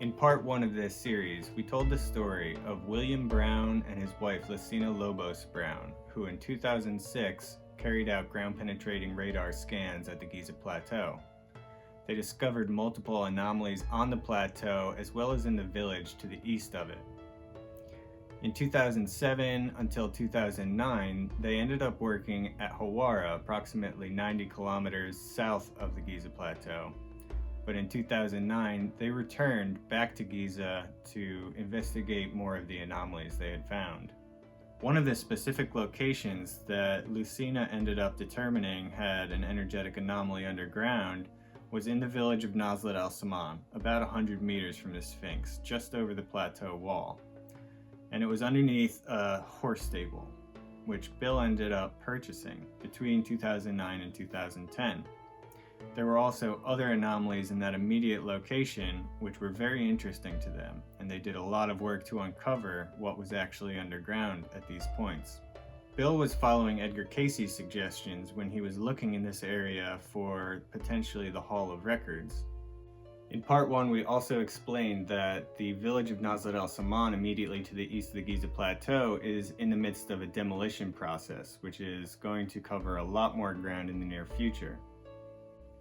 In part 1 of this series, we told the story of William Brown and his wife Lucina Lobos Brown, who in 2006 carried out ground-penetrating radar scans at the Giza Plateau. They discovered multiple anomalies on the plateau as well as in the village to the east of it. In 2007 until 2009, they ended up working at Hawara, approximately 90 kilometers south of the Giza Plateau. But in 2009, they returned back to Giza to investigate more of the anomalies they had found. One of the specific locations that Lucina ended up determining had an energetic anomaly underground was in the village of Nazlet al-Saman, about 100 meters from the Sphinx, just over the plateau wall. And it was underneath a horse stable, which Bill ended up purchasing between 2009 and 2010. There were also other anomalies in that immediate location which were very interesting to them, and they did a lot of work to uncover what was actually underground at these points. Bill was following Edgar Cayce's suggestions when he was looking in this area for potentially the Hall of Records. In part 1, we also explained that the village of Nazlet al-Saman, immediately to the east of the Giza Plateau, is in the midst of a demolition process, which is going to cover a lot more ground in the near future.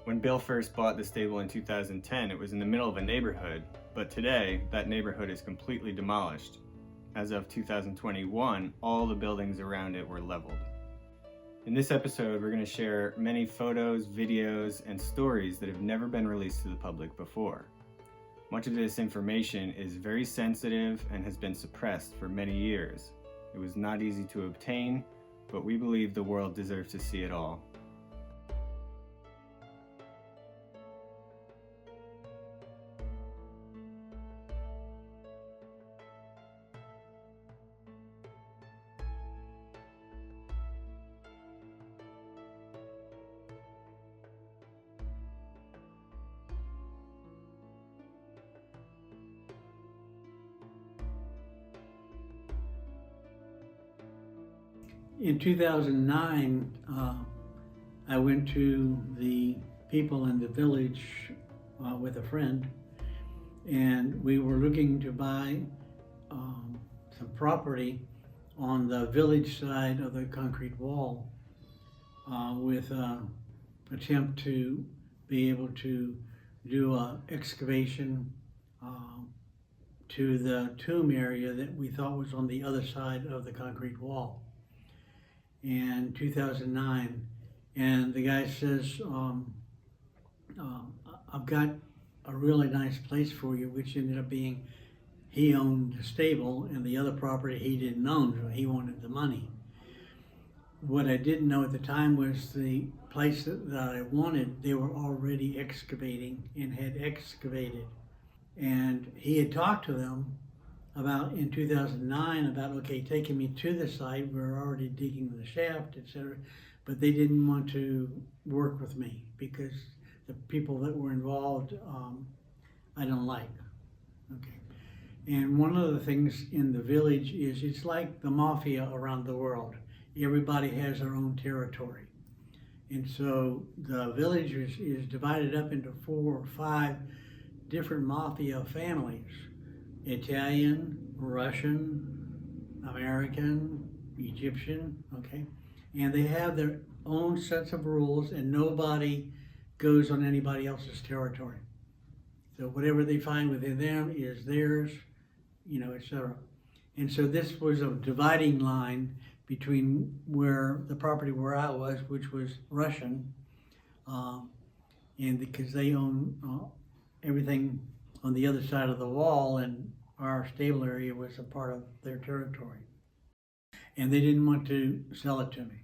When Bill first bought the stable in 2010, it was in the middle of a neighborhood, but today, that neighborhood is completely demolished. As of 2021, all the buildings around it were leveled. In this episode, we're going to share many photos, videos, and stories that have never been released to the public before. Much of this information is very sensitive and has been suppressed for many years. It was not easy to obtain, but we believe the world deserves to see it all. In 2009, I went to the people in the village with a friend, and we were looking to buy some property on the village side of the concrete wall with an attempt to be able to do an excavation to the tomb area that we thought was on the other side of the concrete wall. In 2009, and the guy says, I've got a really nice place for you, which ended up being, he owned the stable and the other property he didn't own, so he wanted the money. What I didn't know at the time was the place that I wanted, they were already excavating and had excavated. And he had talked to them about in 2009 about, okay, taking me to the site, we're already digging the shaft, etc. But they didn't want to work with me because the people that were involved, I don't like. Okay. And one of the things in the village is it's like the Mafia around the world. Everybody has their own territory. And so the village is divided up into 4 or 5 different Mafia families. Italian, Russian, American, Egyptian, okay? And they have their own sets of rules and nobody goes on anybody else's territory. So whatever they find within them is theirs, etc. And so this was a dividing line between where the property where I was, which was Russian, and because they own everything on the other side of the wall, and our stable area was a part of their territory. And they didn't want to sell it to me.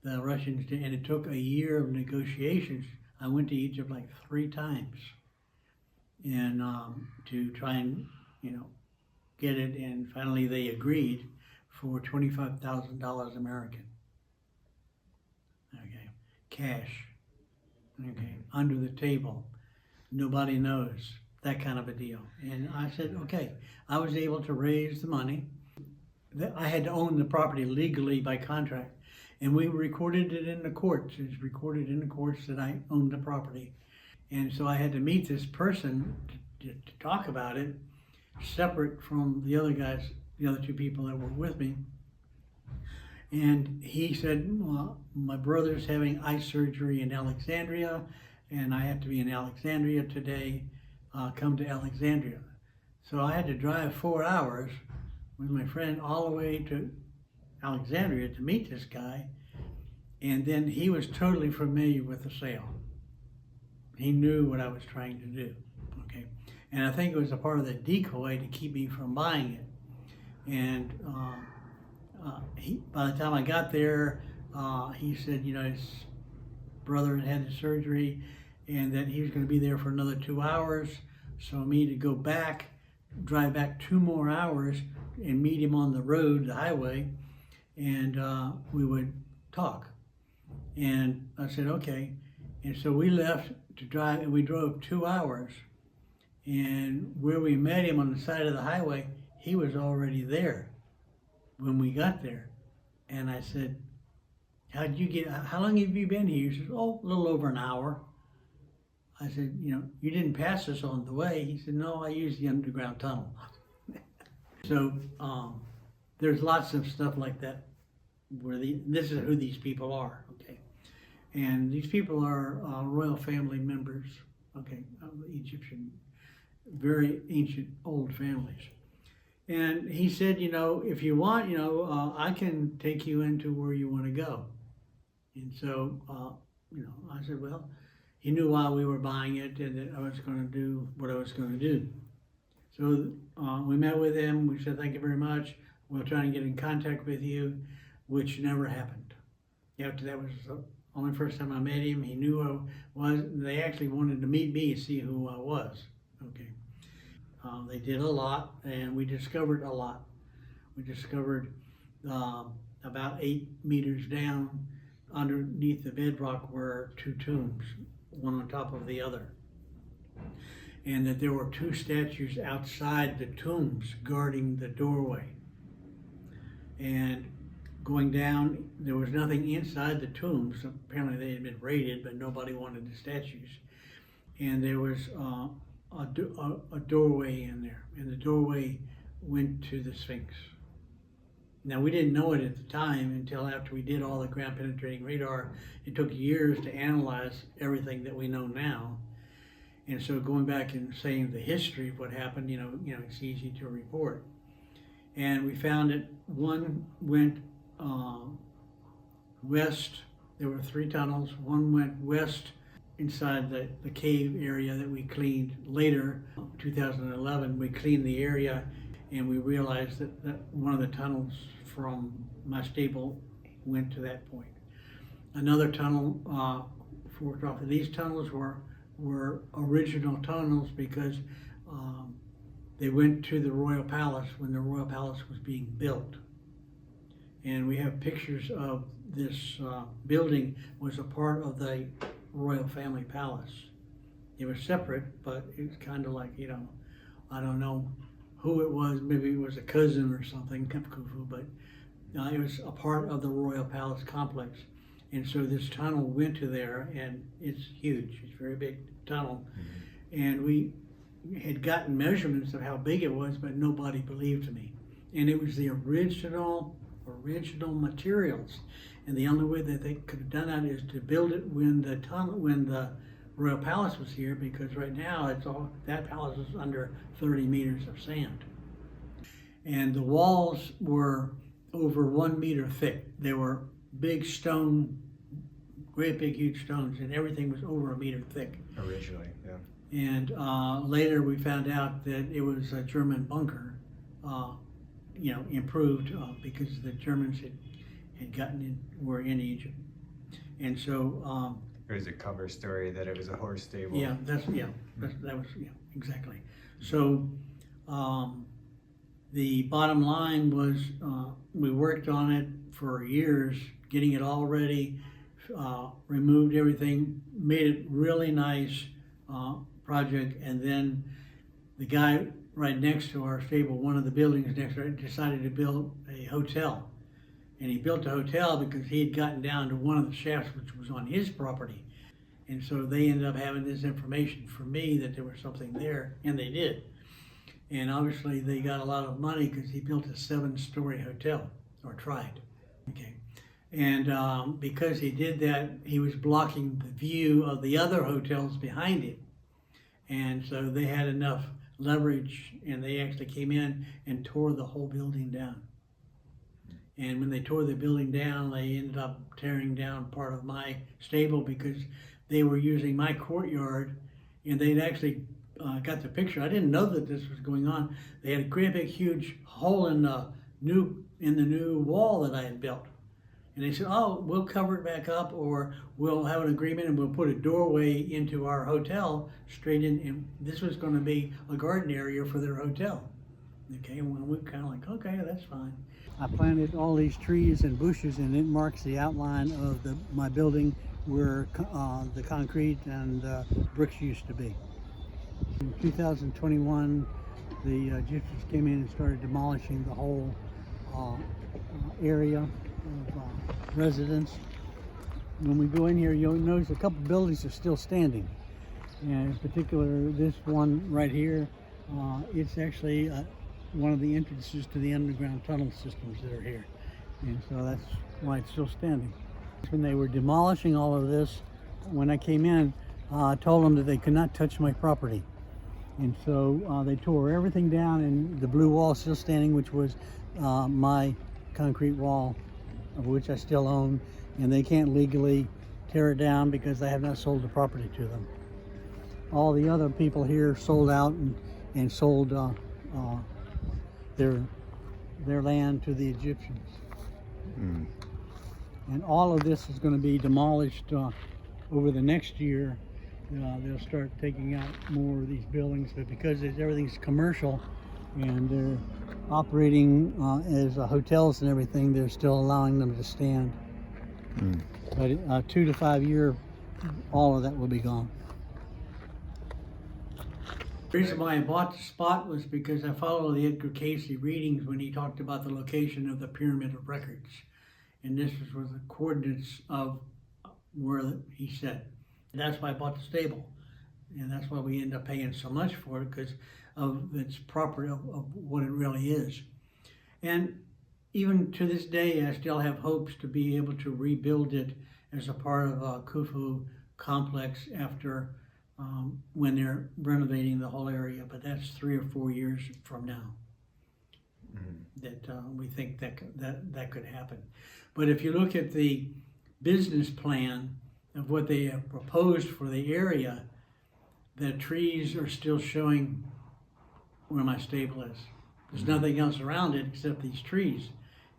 The Russians did, and it took a year of negotiations. I went to Egypt like 3 times and to try and, get it, and finally they agreed for $25,000 American. Okay, cash. Okay, under the table. Nobody knows. That kind of a deal. And I said, okay. I was able to raise the money. I had to own the property legally by contract. And we recorded it in the courts. It's recorded in the courts that I owned the property. And so I had to meet this person to talk about it, separate from the other guys, the other two people that were with me. And he said, well, my brother's having eye surgery in Alexandria, and I have to be in Alexandria today. Come to Alexandria. So I had to drive 4 hours with my friend all the way to Alexandria to meet this guy. And then he was totally familiar with the sale. He knew what I was trying to do, okay? And I think it was a part of the decoy to keep me from buying it. And by the time I got there, he said, you know, his brother had the surgery and that he was going to be there for another 2 hours. So me to go back, drive back 2 more hours and meet him on the road, the highway, and we would talk. And I said, okay. And so we left to drive, and we drove 2 hours. And where we met him on the side of the highway, he was already there when we got there. And I said, how long have you been here? He said, oh, a little over an hour. I said, you know, you didn't pass us on the way. He said, no, I used the underground tunnel. So there's lots of stuff like that where this is who these people are, okay? And these people are royal family members, okay, of Egyptian, very ancient old families. And he said, you know, if you want, you know, I can take you into where you want to go. And so, you know, I said, well, he knew why we were buying it and that I was going to do what I was going to do. So we met with him. We said, thank you very much. We'll try and get in contact with you, which never happened. After that was the only first time I met him. He knew who I was. They actually wanted to meet me to see who I was. Okay. They did a lot, and we discovered a lot. We discovered about 8 meters down underneath the bedrock were 2 tombs, one on top of the other. And that there were 2 statues outside the tombs guarding the doorway. And going down, there was nothing inside the tombs. Apparently they had been raided, but nobody wanted the statues. And there was a doorway in there, and the doorway went to the Sphinx. Now, we didn't know it at the time until after we did all the ground penetrating radar. It took years to analyze everything that we know now. And so going back and saying the history of what happened, you know, it's easy to report. And we found that one went west. There were 3 tunnels. One went west inside the cave area that we cleaned later. 2011, we cleaned the area, and we realized that one of the tunnels from my stable went to that point. Another tunnel forked off. These tunnels were original tunnels because they went to the royal palace when the royal palace was being built. And we have pictures of this building was a part of the royal family palace. It was separate, but it's kind of like, you know, I don't know who it was. Maybe it was a cousin or something, Khufu, but it was a part of the royal palace complex. And so this tunnel went to there, and it's huge. It's a very big tunnel. Mm-hmm. And we had gotten measurements of how big it was, but nobody believed me. And it was the original materials. And the only way that they could have done that is to build it when the royal palace was here, because right now that palace is under 30 meters of sand. And the walls were over 1 meter thick. They were big stone, great big huge stones, and everything was over 1 meter thick. Originally, yeah. And later we found out that it was a German bunker, improved because the Germans had gotten were in Egypt. And so there was a cover story that it was a horse stable. Yeah, that was exactly. So the bottom line was we worked on it for years, getting it all ready, removed everything, made it really nice project, and then the guy right next to our stable, one of the buildings next to it, decided to build a hotel. And he built a hotel because he had gotten down to one of the shafts which was on his property. And so they ended up having this information for me that there was something there, and they did. And obviously they got a lot of money because he built a 7-story hotel, or tried. Okay. And because he did that, he was blocking the view of the other hotels behind him. And so they had enough leverage, and they actually came in and tore the whole building down. And when they tore the building down, they ended up tearing down part of my stable because they were using my courtyard, and they'd actually got the picture. I didn't know that this was going on. They had a great big huge hole in the new wall that I had built. And they said, oh, we'll cover it back up, or we'll have an agreement and we'll put a doorway into our hotel straight in. And this was going to be a garden area for their hotel. Okay, and we kind of like, okay, that's fine. I planted all these trees and bushes, and it marks the outline of my building where the concrete and bricks used to be. In 2021, the Egyptians came in and started demolishing the whole area of residence. When we go in here, you'll notice a couple buildings are still standing. And in particular, this one right here, it's actually one of the entrances to the underground tunnel systems that are here. And so that's why it's still standing. When they were demolishing all of this, when I came in, I told them that they could not touch my property. And so they tore everything down, and the blue wall is still standing, which was my concrete wall, of which I still own, and they can't legally tear it down because I have not sold the property to them. All the other people here sold out and sold their land to the Egyptians. Mm. And all of this is going to be demolished over the next year. They'll start taking out more of these buildings, but because everything's commercial and they're operating as hotels and everything, they're still allowing them to stand. Mm. But 2 to 5 year, all of that will be gone. The reason why I bought the spot was because I followed the Edgar Cayce readings when he talked about the location of the Pyramid of Records. And this was the coordinates of where he said. And that's why I bought the stable. And that's why we end up paying so much for it, because of its property, of what it really is. And even to this day, I still have hopes to be able to rebuild it as a part of a Khufu complex after when they're renovating the whole area. But that's 3 or 4 years from now. That we think that could happen. But if you look at the business plan of what they have proposed for the area, the trees are still showing where my stable is. There's nothing else around it except these trees.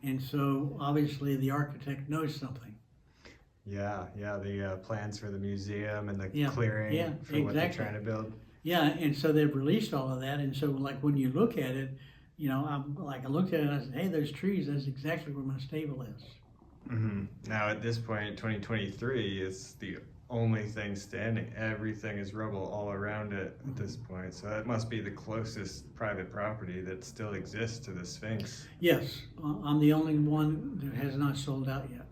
And so obviously the architect knows something. Yeah, the plans for the museum and the clearing for what they're trying to build. Yeah, and so they've released all of that. And so like when you look at it, you know, I looked at it and I said, hey, there's trees. That's exactly where my stable is. Mm-hmm. Now at this point, 2023, it's the only thing standing. Everything is rubble all around it at this point. So that must be the closest private property that still exists to the Sphinx. Yes, I'm the only one that has not sold out yet.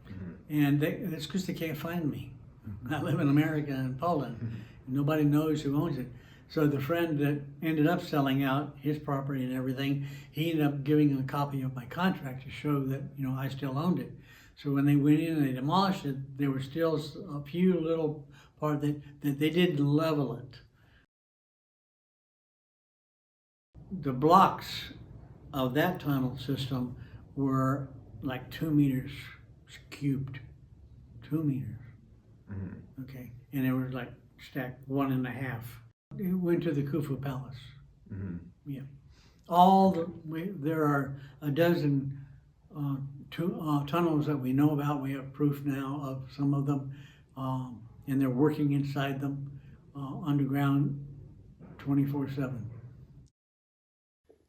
Mm-hmm. And that's because they can't find me. Mm-hmm. I live in America and Poland. Mm-hmm. And nobody knows who owns it. So the friend that ended up selling out his property and everything, he ended up giving a copy of my contract to show that, you know, I still owned it. So when they went in and they demolished it, there were still a few little parts that they didn't level it. The blocks of that tunnel system were like 2 meters cubed. 2 meters. Mm-hmm. Okay. And they were like stacked 1.5. It went to the Khufu Palace. Mm-hmm. Yeah. There are a dozen tunnels that we know about. We have proof now of some of them, and they're working inside them underground 24/7.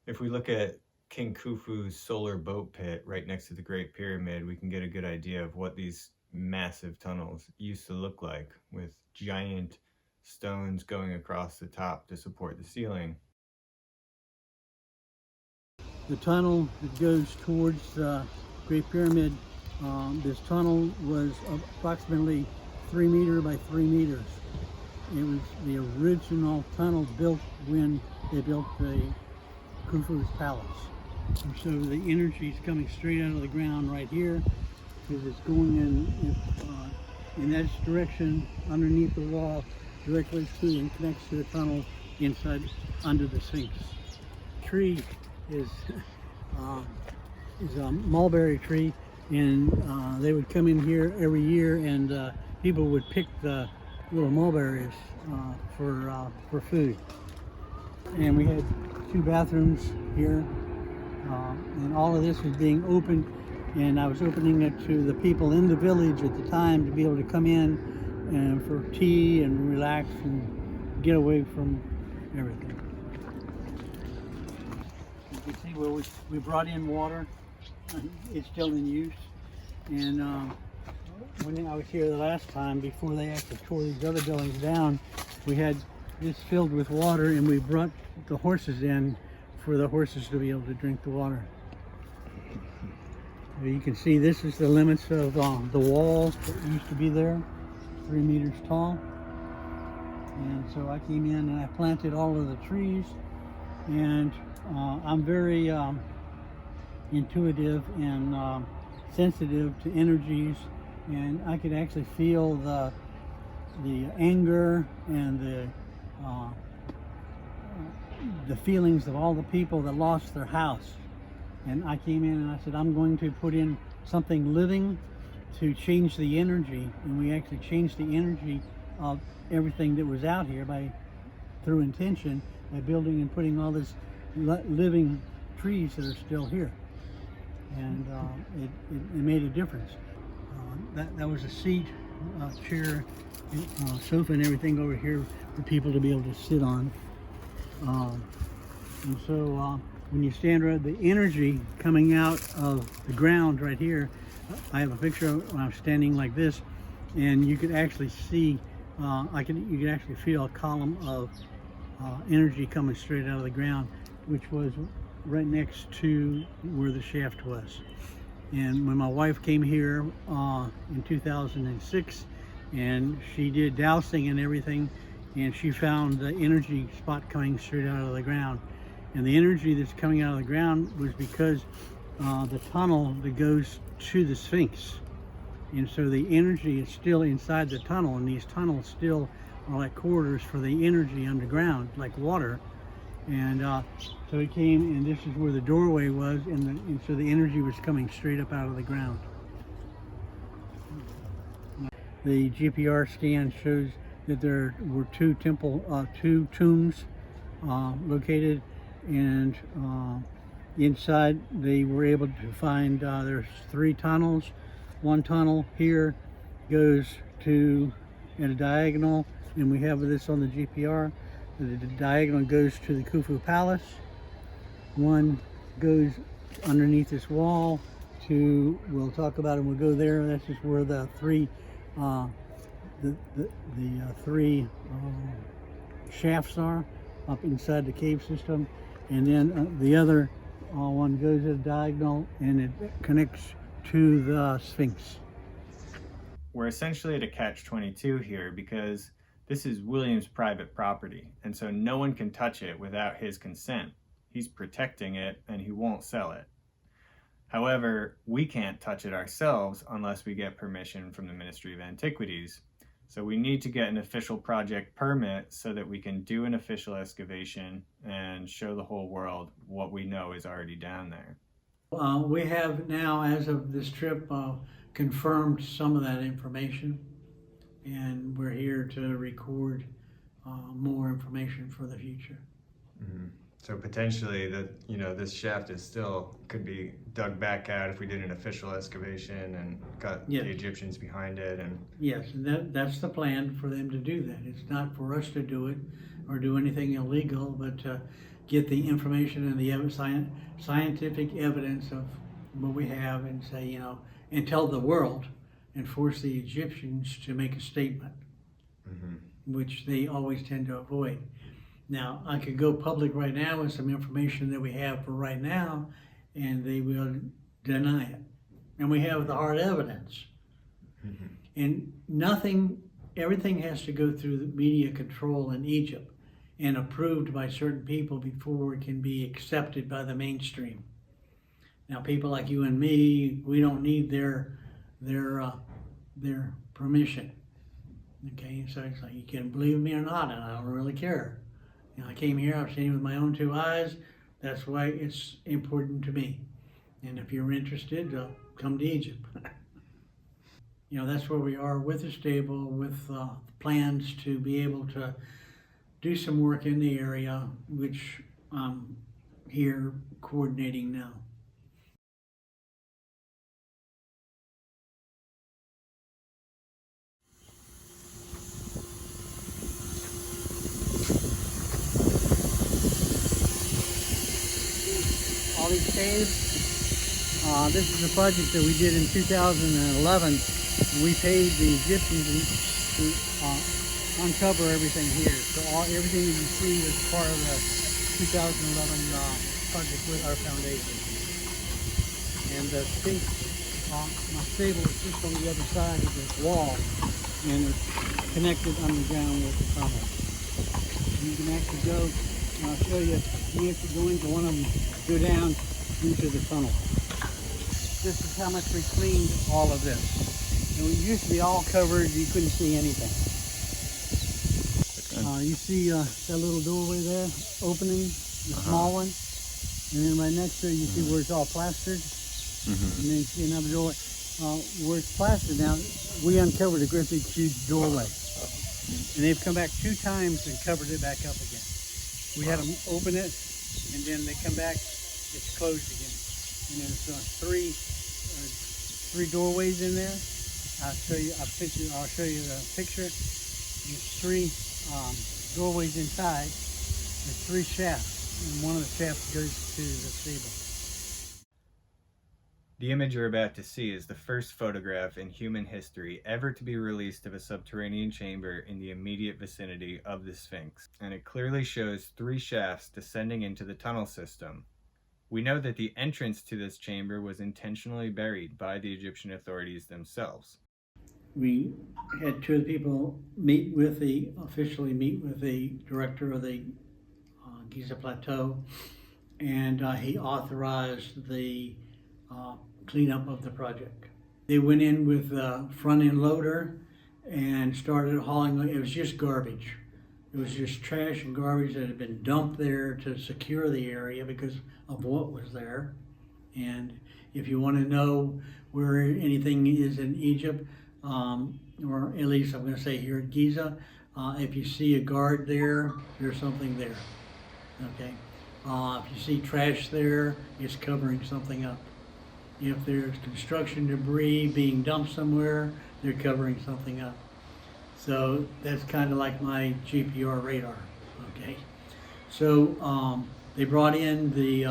If we look at King Khufu's solar boat pit right next to the Great Pyramid, we can get a good idea of what these massive tunnels used to look like, with giant stones going across the top to support the ceiling. The tunnel that goes towards the Great Pyramid, this tunnel was approximately 3 meter by 3 meters. It was the original tunnel built when they built the Khufu's palace. And so the energy is coming straight out of the ground right here, because it's going in that direction underneath the wall, directly to and connects to the tunnel inside under the Sphinx. Tree is a mulberry tree, and they would come in here every year, and people would pick the little mulberries for food. And we had 2 bathrooms here, and all of this was being opened, and I was opening it to the people in the village at the time to be able to come in and for tea and relax and get away from everything. You can see where we brought in water. It's still in use. And when I was here the last time, before they actually tore these other buildings down, we had this filled with water, and we brought the horses in for the horses to be able to drink the water. You can see this is the limits of the wall that used to be there, 3 meters tall. And so I came in and I planted all of the trees, and I'm very intuitive and sensitive to energies, and I could actually feel the anger and the feelings of all the people that lost their house. And I came in and I said, I'm going to put in something living to change the energy. And we actually changed the energy of everything that was out here through intention, by building and putting all this living trees that are still here. And it made a difference. That was a seat, chair, sofa, and everything over here for people to be able to sit on. And so when you stand around, the energy coming out of the ground right here, I have a picture of when I was standing like this, and you could actually see, you could actually feel a column of energy coming straight out of the ground, which was right next to where the shaft was. And when my wife came here in 2006, and she did dowsing and everything, and she found the energy spot coming straight out of the ground. And the energy that's coming out of the ground was because the tunnel that goes to the Sphinx. And so the energy is still inside the tunnel, and these tunnels still are like corridors for the energy underground, like water. And so it came, and this is where the doorway was, and so the energy was coming straight up out of the ground. The GPR scan shows that there were 2 tombs located, and inside they were able to find there's 3 tunnels. One tunnel here goes to at a diagonal, and we have this on the GPR. The diagonal goes to the Khufu Palace. One goes underneath this wall to, we'll talk about it when we go there. That's just where the 3 shafts are up inside the cave system. And then the other one goes at a diagonal, and it connects to the Sphinx. We're essentially at a catch-22 here, because this is William's private property, and so no one can touch it without his consent. He's protecting it, and he won't sell it. However, we can't touch it ourselves unless we get permission from the Ministry of Antiquities. So we need to get an official project permit so that we can do an official excavation and show the whole world what we know is already down there. We have now, as of this trip, confirmed some of that information, and we're here to record more information for the future. Mm-hmm. So potentially this shaft could be dug back out if we did an official excavation and got the Egyptians behind it. And yes, and that's the plan, for them to do that. It's not for us to do it or do anything illegal, but to get the information and the scientific evidence of what we have, and say, and tell the world and force the Egyptians to make a statement, which they always tend to avoid. Now, I could go public right now with some information that we have for right now, and they will deny it. And we have the hard evidence. And nothing everything has to go through the media control in Egypt and approved by certain people before it can be accepted by the mainstream. Now, people like you and me, we don't need their permission. Okay, so it's like, you can believe me or not, and I don't really care. You know, I came here, I've seen it with my own two eyes. That's why it's important to me. And if you're interested, come to Egypt. You know, that's where we are with the stable, with plans to be able to do some work in the area, which I'm here coordinating now. All these caves, this is a project that we did in 2011. We paid the Egyptians to uncover everything here. So everything that you see was part of the 2011 project with our foundation. And the Sphinx, my stable is just on the other side of this wall, and it's connected underground with the tunnel. You can actually go, and I'll show you, you have to go into one of them, go down into the tunnel. This is how much we cleaned all of this. And it used to be all covered, you couldn't see anything. You see that little doorway there, opening, the small one? And then right next to it, you see where it's all plastered. And then you see another doorway. Where it's plastered now, we uncovered a great big huge doorway. And they've come back 2 times and covered it back up again. We had them open it, and then they come back, it's closed again. And there's 3 doorways in there. I'll show you the picture. There's 3 doorways inside. There's 3 shafts, and one of the shafts goes to the stable. The image you're about to see is the first photograph in human history ever to be released of a subterranean chamber in the immediate vicinity of the Sphinx, and it clearly shows 3 shafts descending into the tunnel system. We know that the entrance to this chamber was intentionally buried by the Egyptian authorities themselves. We had 2 of the people officially meet with the director of the Giza Plateau, and he authorized the cleanup of the project. They went in with a front-end loader and started hauling. It was just garbage. It was just trash and garbage that had been dumped there to secure the area because of what was there. And if you want to know where anything is in Egypt, or at least I'm going to say here at Giza, if you see a guard there, there's something there. Okay. If you see trash there, it's covering something up. If there's construction debris being dumped somewhere, they're covering something up. So that's kind of like my GPR radar, okay? So they brought in the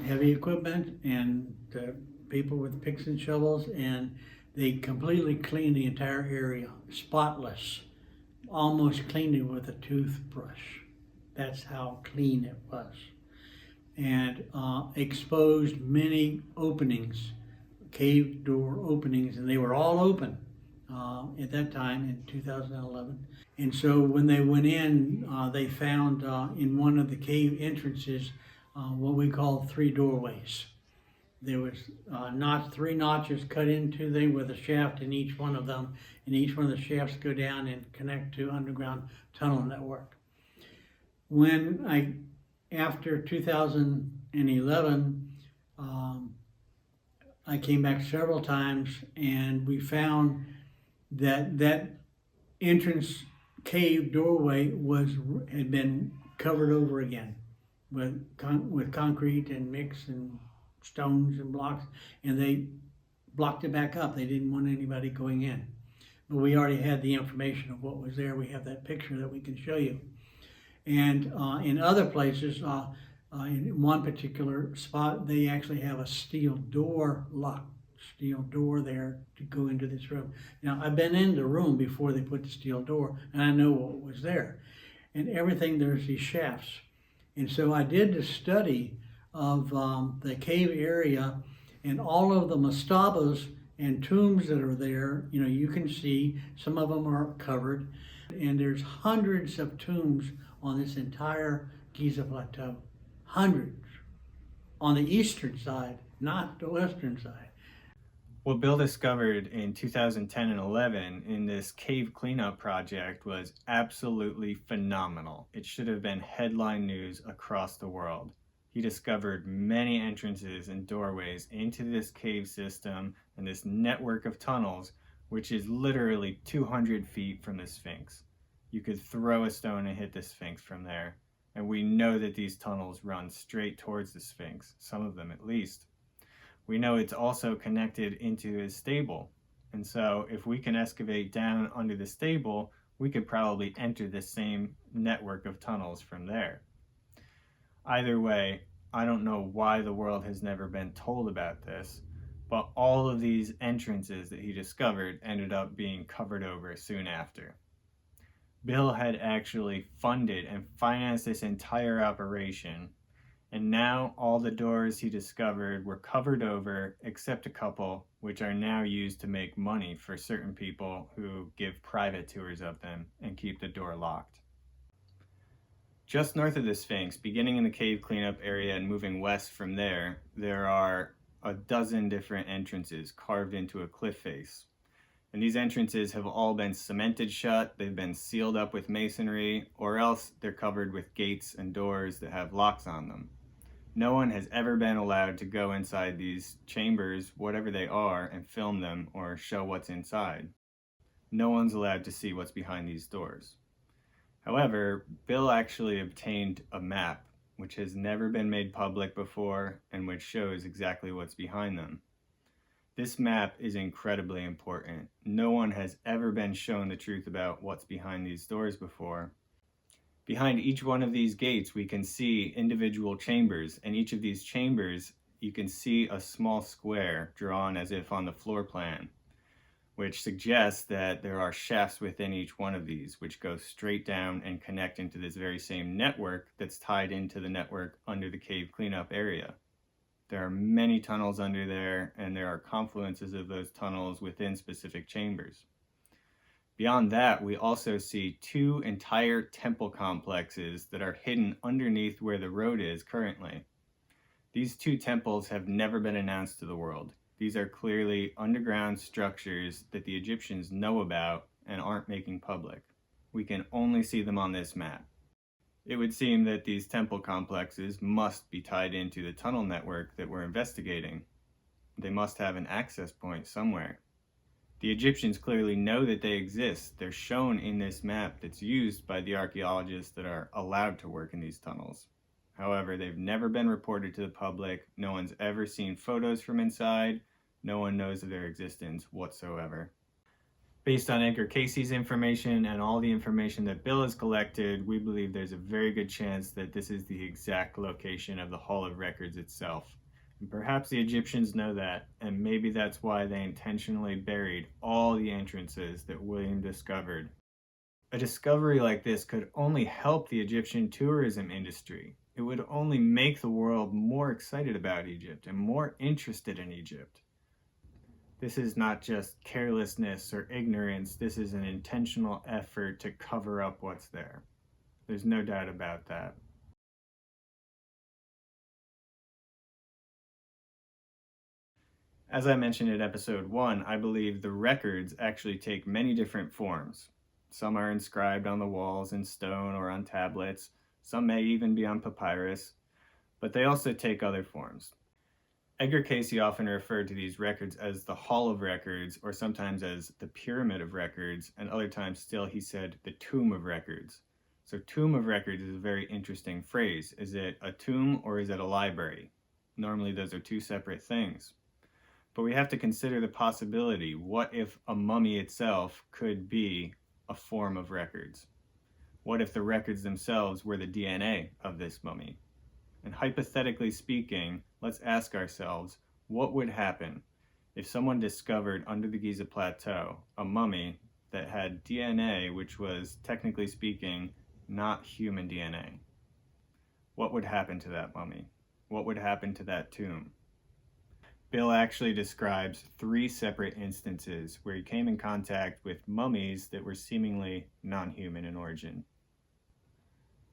heavy equipment and the people with picks and shovels, and they completely cleaned the entire area, spotless, almost cleaned it with a toothbrush. That's how clean it was. And exposed many openings, cave door openings, and they were all open at that time in 2011. And so when they went in, they found in one of the cave entrances what we call 3 doorways. There was 3 notches cut into them with a shaft in each one of them, and each one of the shafts go down and connect to underground tunnel network. After 2011, I came back several times, and we found that entrance cave doorway had been covered over again with concrete and mix and stones and blocks, and they blocked it back up. They didn't want anybody going in. But we already had the information of what was there. We have that picture that we can show you. And in other places, in one particular spot, they actually have a steel door there to go into this room. Now, I've been in the room before they put the steel door, and I know what was there. And everything, there's these shafts. And so I did the study of the cave area, and all of the mastabas And tombs that are there, you can see some of them are covered, and there's hundreds of tombs on this entire Giza Plateau. Hundreds. On the eastern side, not the western side. What Bill discovered in 2010 and 11 in this cave cleanup project was absolutely phenomenal. It should have been headline news across the world. He discovered many entrances and doorways into this cave system and this network of tunnels, which is literally 200 feet from the Sphinx. You could throw a stone and hit the Sphinx from there. And we know that these tunnels run straight towards the Sphinx, some of them at least. We know it's also connected into his stable. And so if we can excavate down under the stable, we could probably enter the same network of tunnels from there. Either way, I don't know why the world has never been told about this, but all of these entrances that he discovered ended up being covered over soon after. Bill had actually funded and financed this entire operation, and now all the doors he discovered were covered over except a couple, which are now used to make money for certain people who give private tours of them and keep the door locked. Just north of the Sphinx, beginning in the cave cleanup area and moving west from there, there are a dozen different entrances carved into a cliff face. And these entrances have all been cemented shut, they've been sealed up with masonry, or else they're covered with gates and doors that have locks on them. No one has ever been allowed to go inside these chambers, whatever they are, and film them or show what's inside. No one's allowed to see what's behind these doors. However, Bill actually obtained a map, which has never been made public before and which shows exactly what's behind them. This map is incredibly important. No one has ever been shown the truth about what's behind these doors before. Behind each one of these gates, we can see individual chambers, and each of these chambers, you can see a small square drawn as if on the floor plan, which suggests that there are shafts within each one of these, which go straight down and connect into this very same network that's tied into the network under the cave cleanup area. There are many tunnels under there, and there are confluences of those tunnels within specific chambers. Beyond that, we also see two entire temple complexes that are hidden underneath where the road is currently. These two temples have never been announced to the world. These are clearly underground structures that the Egyptians know about and aren't making public. We can only see them on this map. It would seem that these temple complexes must be tied into the tunnel network that we're investigating. They must have an access point somewhere. The Egyptians clearly know that they exist. They're shown in this map that's used by the archaeologists that are allowed to work in these tunnels. However, they've never been reported to the public. No one's ever seen photos from inside. No one knows of their existence whatsoever. Based on Edgar Cayce's information and all the information that Bill has collected, we believe there's a very good chance that this is the exact location of the Hall of Records itself. And perhaps the Egyptians know that, and maybe that's why they intentionally buried all the entrances that William discovered. A discovery like this could only help the Egyptian tourism industry. It would only make the world more excited about Egypt and more interested in Egypt. This is not just carelessness or ignorance, this is an intentional effort to cover up what's there. There's no doubt about that. As I mentioned in episode 1, I believe the records actually take many different forms. Some are inscribed on the walls in stone or on tablets, some may even be on papyrus, but they also take other forms. Edgar Cayce often referred to these records as the Hall of Records, or sometimes as the Pyramid of Records, and other times still he said the Tomb of Records. So Tomb of Records is a very interesting phrase. Is it a tomb or is it a library? Normally those are two separate things. But we have to consider the possibility, what if a mummy itself could be a form of records? What if the records themselves were the DNA of this mummy? And hypothetically speaking, let's ask ourselves, what would happen if someone discovered under the Giza Plateau a mummy that had DNA which was, technically speaking, not human DNA? What would happen to that mummy? What would happen to that tomb? Bill actually describes 3 separate instances where he came in contact with mummies that were seemingly non-human in origin.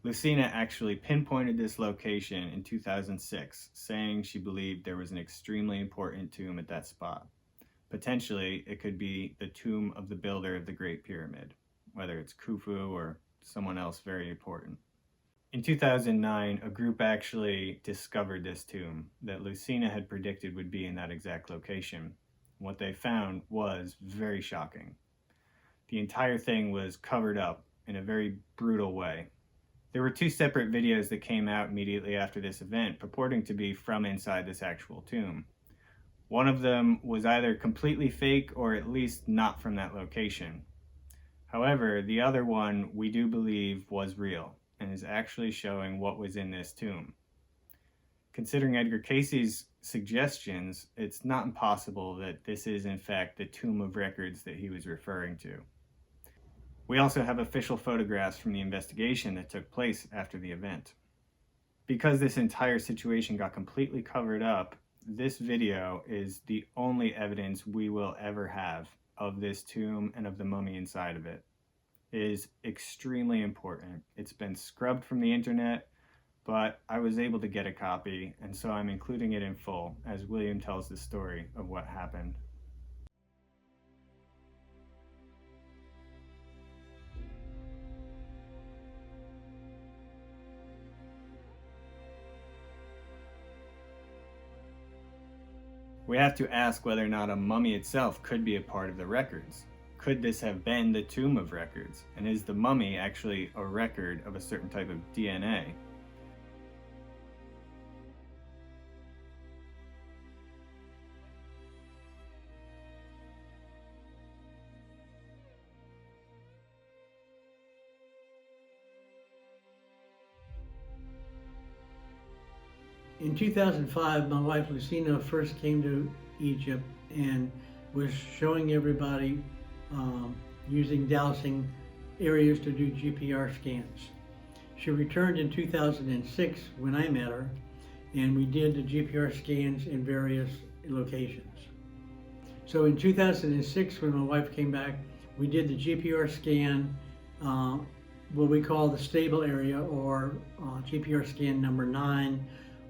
Lucina actually pinpointed this location in 2006, saying she believed there was an extremely important tomb at that spot. Potentially, it could be the tomb of the builder of the Great Pyramid, whether it's Khufu or someone else very important. In 2009, a group actually discovered this tomb that Lucina had predicted would be in that exact location. What they found was very shocking. The entire thing was covered up in a very brutal way. There were 2 separate videos that came out immediately after this event purporting to be from inside this actual tomb. One of them was either completely fake or at least not from that location. However, the other one we do believe was real and is actually showing what was in this tomb. Considering Edgar Cayce's suggestions, it's not impossible that this is in fact the tomb of records that he was referring to. We also have official photographs from the investigation that took place after the event. Because this entire situation got completely covered up, this video is the only evidence we will ever have of this tomb and of the mummy inside of it. It is extremely important. It's been scrubbed from the internet, but I was able to get a copy, and so I'm including it in full as William tells the story of what happened. We have to ask whether or not a mummy itself could be a part of the records. Could this have been the tomb of records? And is the mummy actually a record of a certain type of DNA? In 2005, my wife Lucina first came to Egypt and was showing everybody using dowsing areas to do GPR scans. She returned in 2006 when I met her, and we did the GPR scans in various locations. So in 2006, when my wife came back, we did the GPR scan, what we call the stable area, or GPR scan number 9,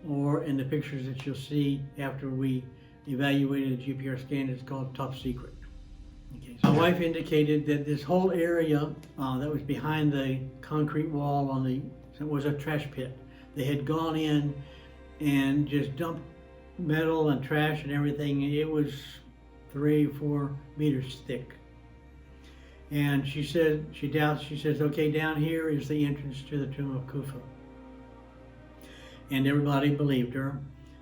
or in the pictures that you'll see after we evaluated the GPR scan, it's called top secret. Okay, so my wife indicated that this whole area that was behind the concrete wall was a trash pit. They had gone in and just dumped metal and trash and everything. It was 3 or 4 meters thick. And she said, she says, okay, down here is the entrance to the tomb of Khufu. And everybody believed her,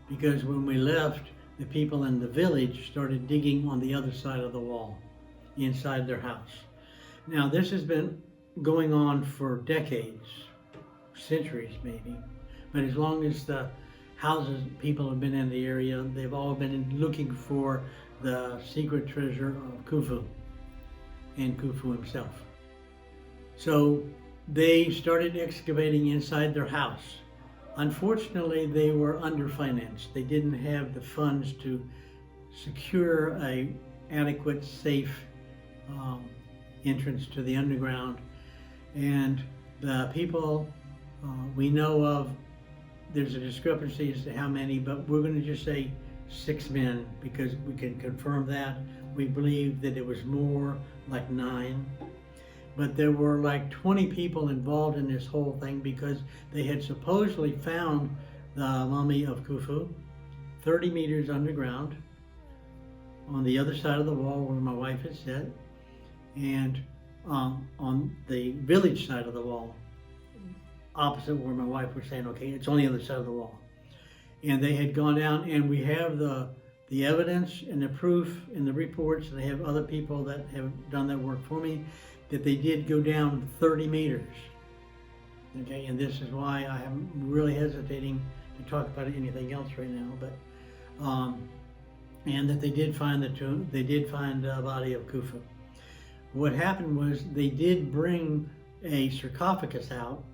because when we left, the people in the village started digging on the other side of the wall, inside their house. Now, this has been going on for decades, centuries maybe, but as long as the houses, people have been in the area, they've all been looking for the secret treasure of Khufu and Khufu himself. So they started excavating inside their house. Unfortunately, they were underfinanced. They didn't have the funds to secure an adequate, safe entrance to the underground. And the people we know of, there's a discrepancy as to how many, but we're going to just say 6 men because we can confirm that. We believe that it was more, like 9. But there were like 20 people involved in this whole thing because they had supposedly found the mummy of Khufu 30 meters underground on the other side of the wall where my wife had sat, and on the village side of the wall, opposite where my wife was saying, okay, it's on the other side of the wall. And they had gone down, and we have the evidence and the proof in the reports, and I have other people that have done that work for me, that they did go down 30 meters. Okay, and this is why I am really hesitating to talk about anything else right now, but and that they did find the tomb, they did find the body of Khufu. What happened was they did bring a sarcophagus out,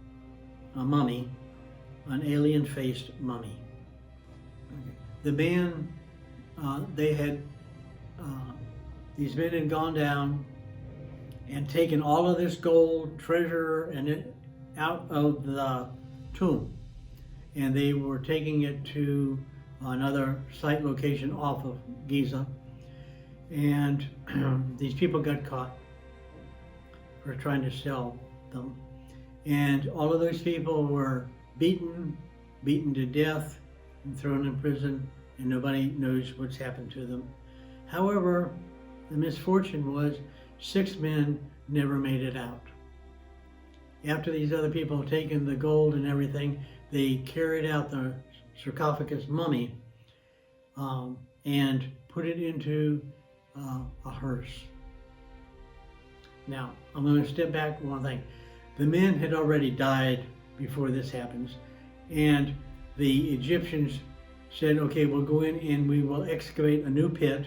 a mummy, an alien-faced mummy. Okay. The man they had, these men had gone down and taken all of this gold treasure and it out of the tomb, and they were taking it to another site location off of Giza, and these people got caught for trying to sell them, and all of those people were beaten to death and thrown in prison, and nobody knows what's happened to them. However, the misfortune was 6 men never made it out. After these other people had taken the gold and everything, they carried out the sarcophagus mummy and put it into a hearse. Now, I'm going to step back one thing. The men had already died before this happens, and the Egyptians said, okay, we'll go in and we will excavate a new pit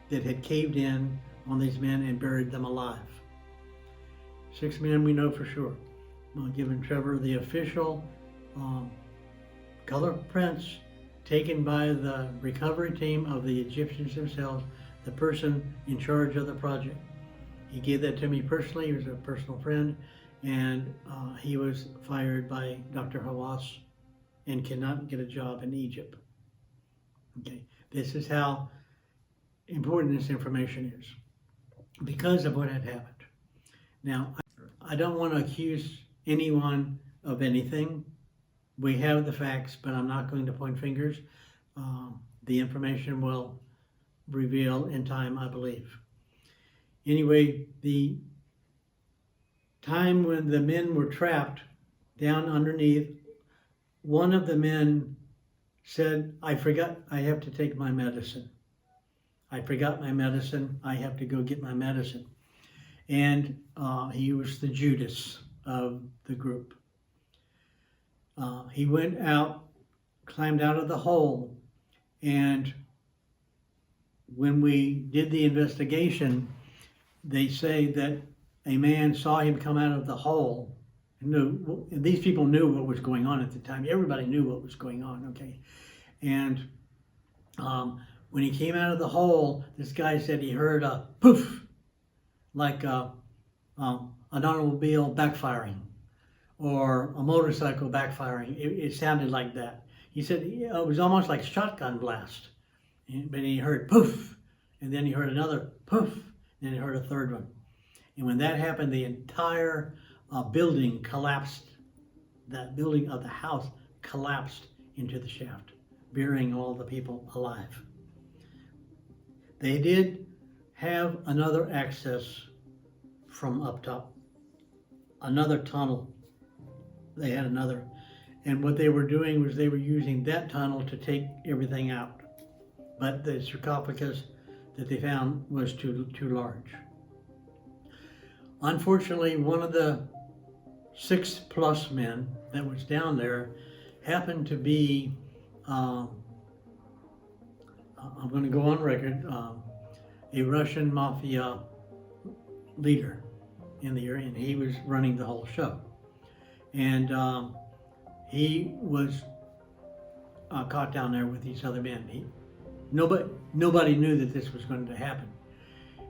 that had caved in on these men and buried them alive. 6 men we know for sure. Giving Trevor the official color prints taken by the recovery team of the Egyptians themselves, the person in charge of the project. He gave that to me personally. He was a personal friend, and he was fired by Dr. Hawass and cannot get a job in Egypt. Okay, this is how important this information is because of what had happened. Now, I don't want to accuse anyone of anything. We have the facts, but I'm not going to point fingers. The information will reveal in time, I believe. Anyway, the time when the men were trapped down underneath, one of the men said, I forgot I have to take my medicine. I forgot my medicine. I have to go get my medicine. And he was the Judas of the group. He went out, climbed out of the hole, and when we did the investigation, they say that a man saw him come out of the hole. And these people knew what was going on at the time. Everybody knew what was going on, okay? And when he came out of the hole, this guy said he heard a poof, like an automobile backfiring or a motorcycle backfiring. It sounded like that. He said it was almost like shotgun blast. But he heard poof, and then he heard another poof, and then he heard a third one. And when that happened, the entire building collapsed. That building of the house collapsed into the shaft, burying all the people alive. They did have another access from up top, another tunnel. They had another. And what they were doing was they were using that tunnel to take everything out. But the sarcophagus that they found was too large. Unfortunately, one of the 6+ men that was down there happened to be, I'm going to go on record, a Russian Mafia leader in the area, and he was running the whole show. And he was caught down there with these other men. Nobody knew that this was going to happen.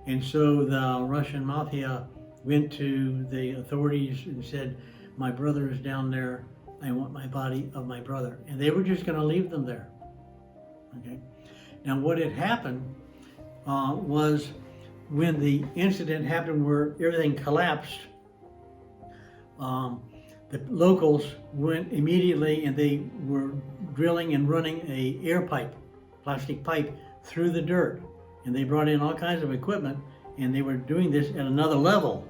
And so the Russian Mafia went to the authorities and said, my brother is down there. I want my body of my brother. And they were just going to leave them there. Okay. Now what had happened was when the incident happened where everything collapsed, the locals went immediately and they were drilling and running a air pipe, plastic pipe, through the dirt. And they brought in all kinds of equipment, and they were doing this at another level,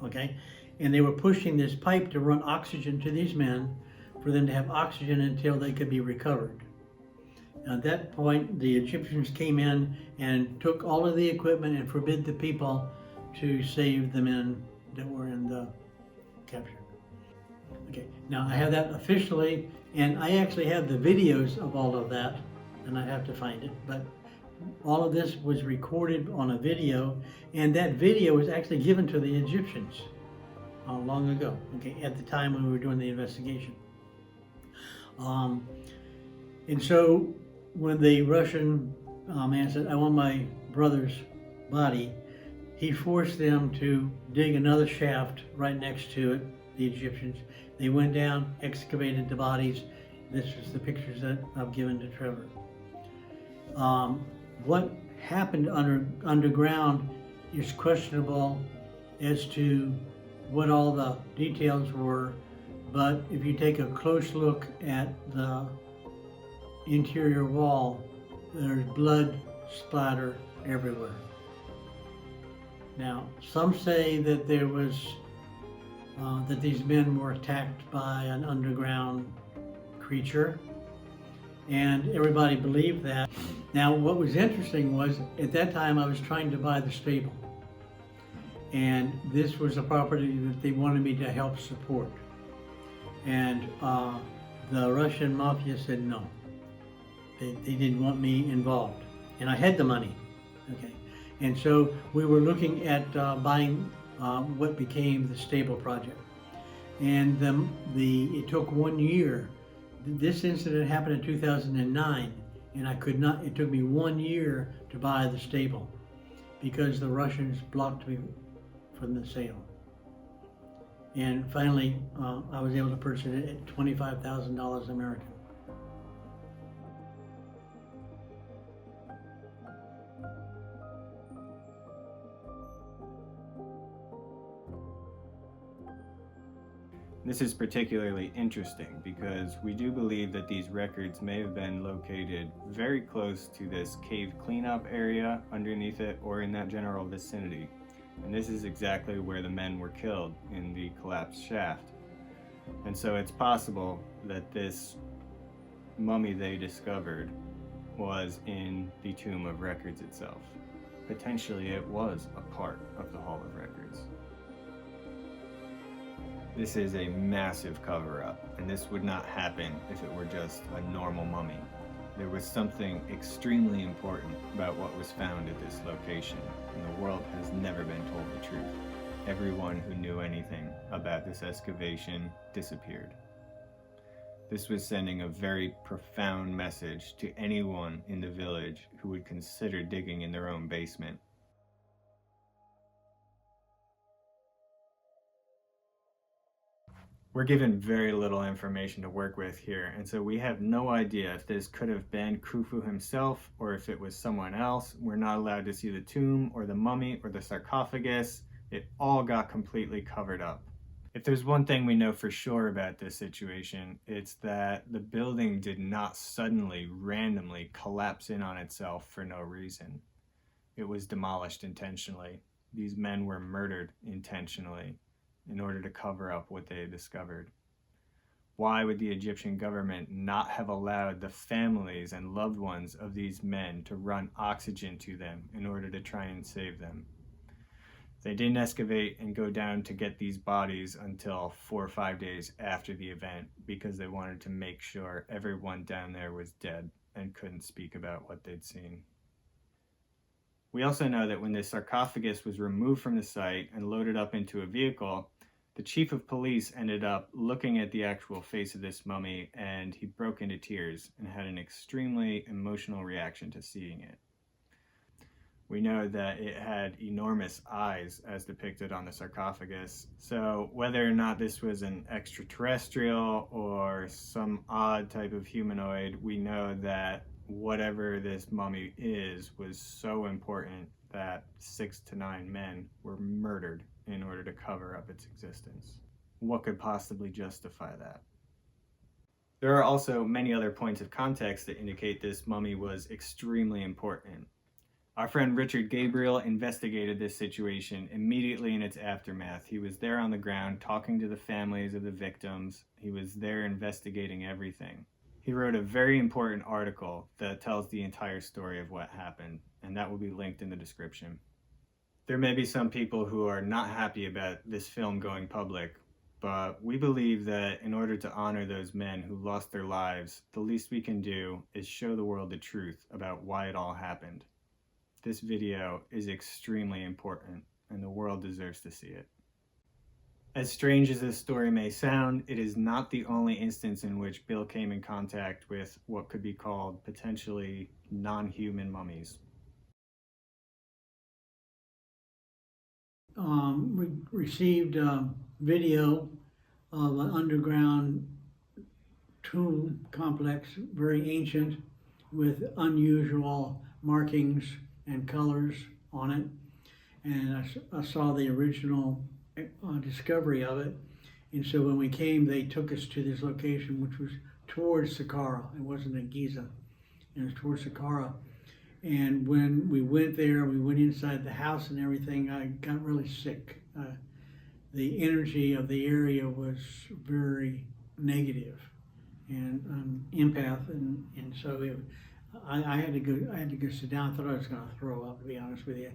okay? And they were pushing this pipe to run oxygen to these men for them to have oxygen until they could be recovered. At that point, the Egyptians came in and took all of the equipment and forbid the people to save the men that were in the capture. Okay, now I have that officially, and I actually have the videos of all of that, and I have to find it, but all of this was recorded on a video, and that video was actually given to the Egyptians long ago, okay, at the time when we were doing the investigation. And so when the Russian man said, I want my brother's body, he forced them to dig another shaft right next to it, the Egyptians. They went down, excavated the bodies. This is the pictures that I've given to Trevor. What happened underground is questionable as to what all the details were, but if you take a close look at the interior wall, there's blood splatter everywhere. Now, some say that there was that these men were attacked by an underground creature, and everybody believed that. Now, what was interesting was, at that time I was trying to buy the stable, and this was a property that they wanted me to help support, and the Russian Mafia said no. They didn't want me involved, and I had the money, okay? And so we were looking at buying what became the stable project, and it took 1 year. This incident happened in 2009, and I could not. It took me 1 year to buy the stable because the Russians blocked me from the sale. And finally, I was able to purchase it at $25,000 American. This is particularly interesting because we do believe that these records may have been located very close to this cave cleanup area underneath it or in that general vicinity. And this is exactly where the men were killed, in the collapsed shaft. And so it's possible that this mummy they discovered was in the Tomb of Records itself. Potentially it was a part of the Hall of Records. This is a massive cover-up, and this would not happen if it were just a normal mummy. There was something extremely important about what was found at this location, and the world has never been told the truth. Everyone who knew anything about this excavation disappeared. This was sending a very profound message to anyone in the village who would consider digging in their own basement. We're given very little information to work with here, and so we have no idea if this could have been Khufu himself or if it was someone else. We're not allowed to see the tomb or the mummy or the sarcophagus. It all got completely covered up. If there's one thing we know for sure about this situation, it's that the building did not suddenly, randomly collapse in on itself for no reason. It was demolished intentionally. These men were murdered intentionally in order to cover up what they had discovered. Why would the Egyptian government not have allowed the families and loved ones of these men to run oxygen to them in order to try and save them? They didn't excavate and go down to get these bodies until 4 or 5 days after the event because they wanted to make sure everyone down there was dead and couldn't speak about what they'd seen. We also know that when the sarcophagus was removed from the site and loaded up into a vehicle, the chief of police ended up looking at the actual face of this mummy, and he broke into tears and had an extremely emotional reaction to seeing it. We know that it had enormous eyes as depicted on the sarcophagus, so whether or not this was an extraterrestrial or some odd type of humanoid, we know that whatever this mummy is was so important that 6 to 9 men were murdered in order to cover up its existence. What could possibly justify that? There are also many other points of context that indicate this mummy was extremely important. Our friend Richard Gabriel investigated this situation immediately in its aftermath. He was there on the ground talking to the families of the victims. He was there investigating everything. He wrote a very important article that tells the entire story of what happened, and that will be linked in the description. There may be some people who are not happy about this film going public, but we believe that in order to honor those men who lost their lives, the least we can do is show the world the truth about why it all happened. This video is extremely important, and the world deserves to see it. As strange as this story may sound, it is not the only instance in which Bill came in contact with what could be called potentially non-human mummies. We received video of an underground tomb complex, very ancient, with unusual markings and colors on it. And I saw the original discovery of it. And so when we came, they took us to this location, which was towards Sakara. It wasn't in Giza, it was towards Sakara. And when we went there, we went inside the house and everything, I got really sick. The energy of the area was very negative, and I'm empath, and so I had to go sit down. I thought I was going to throw up, to be honest with you.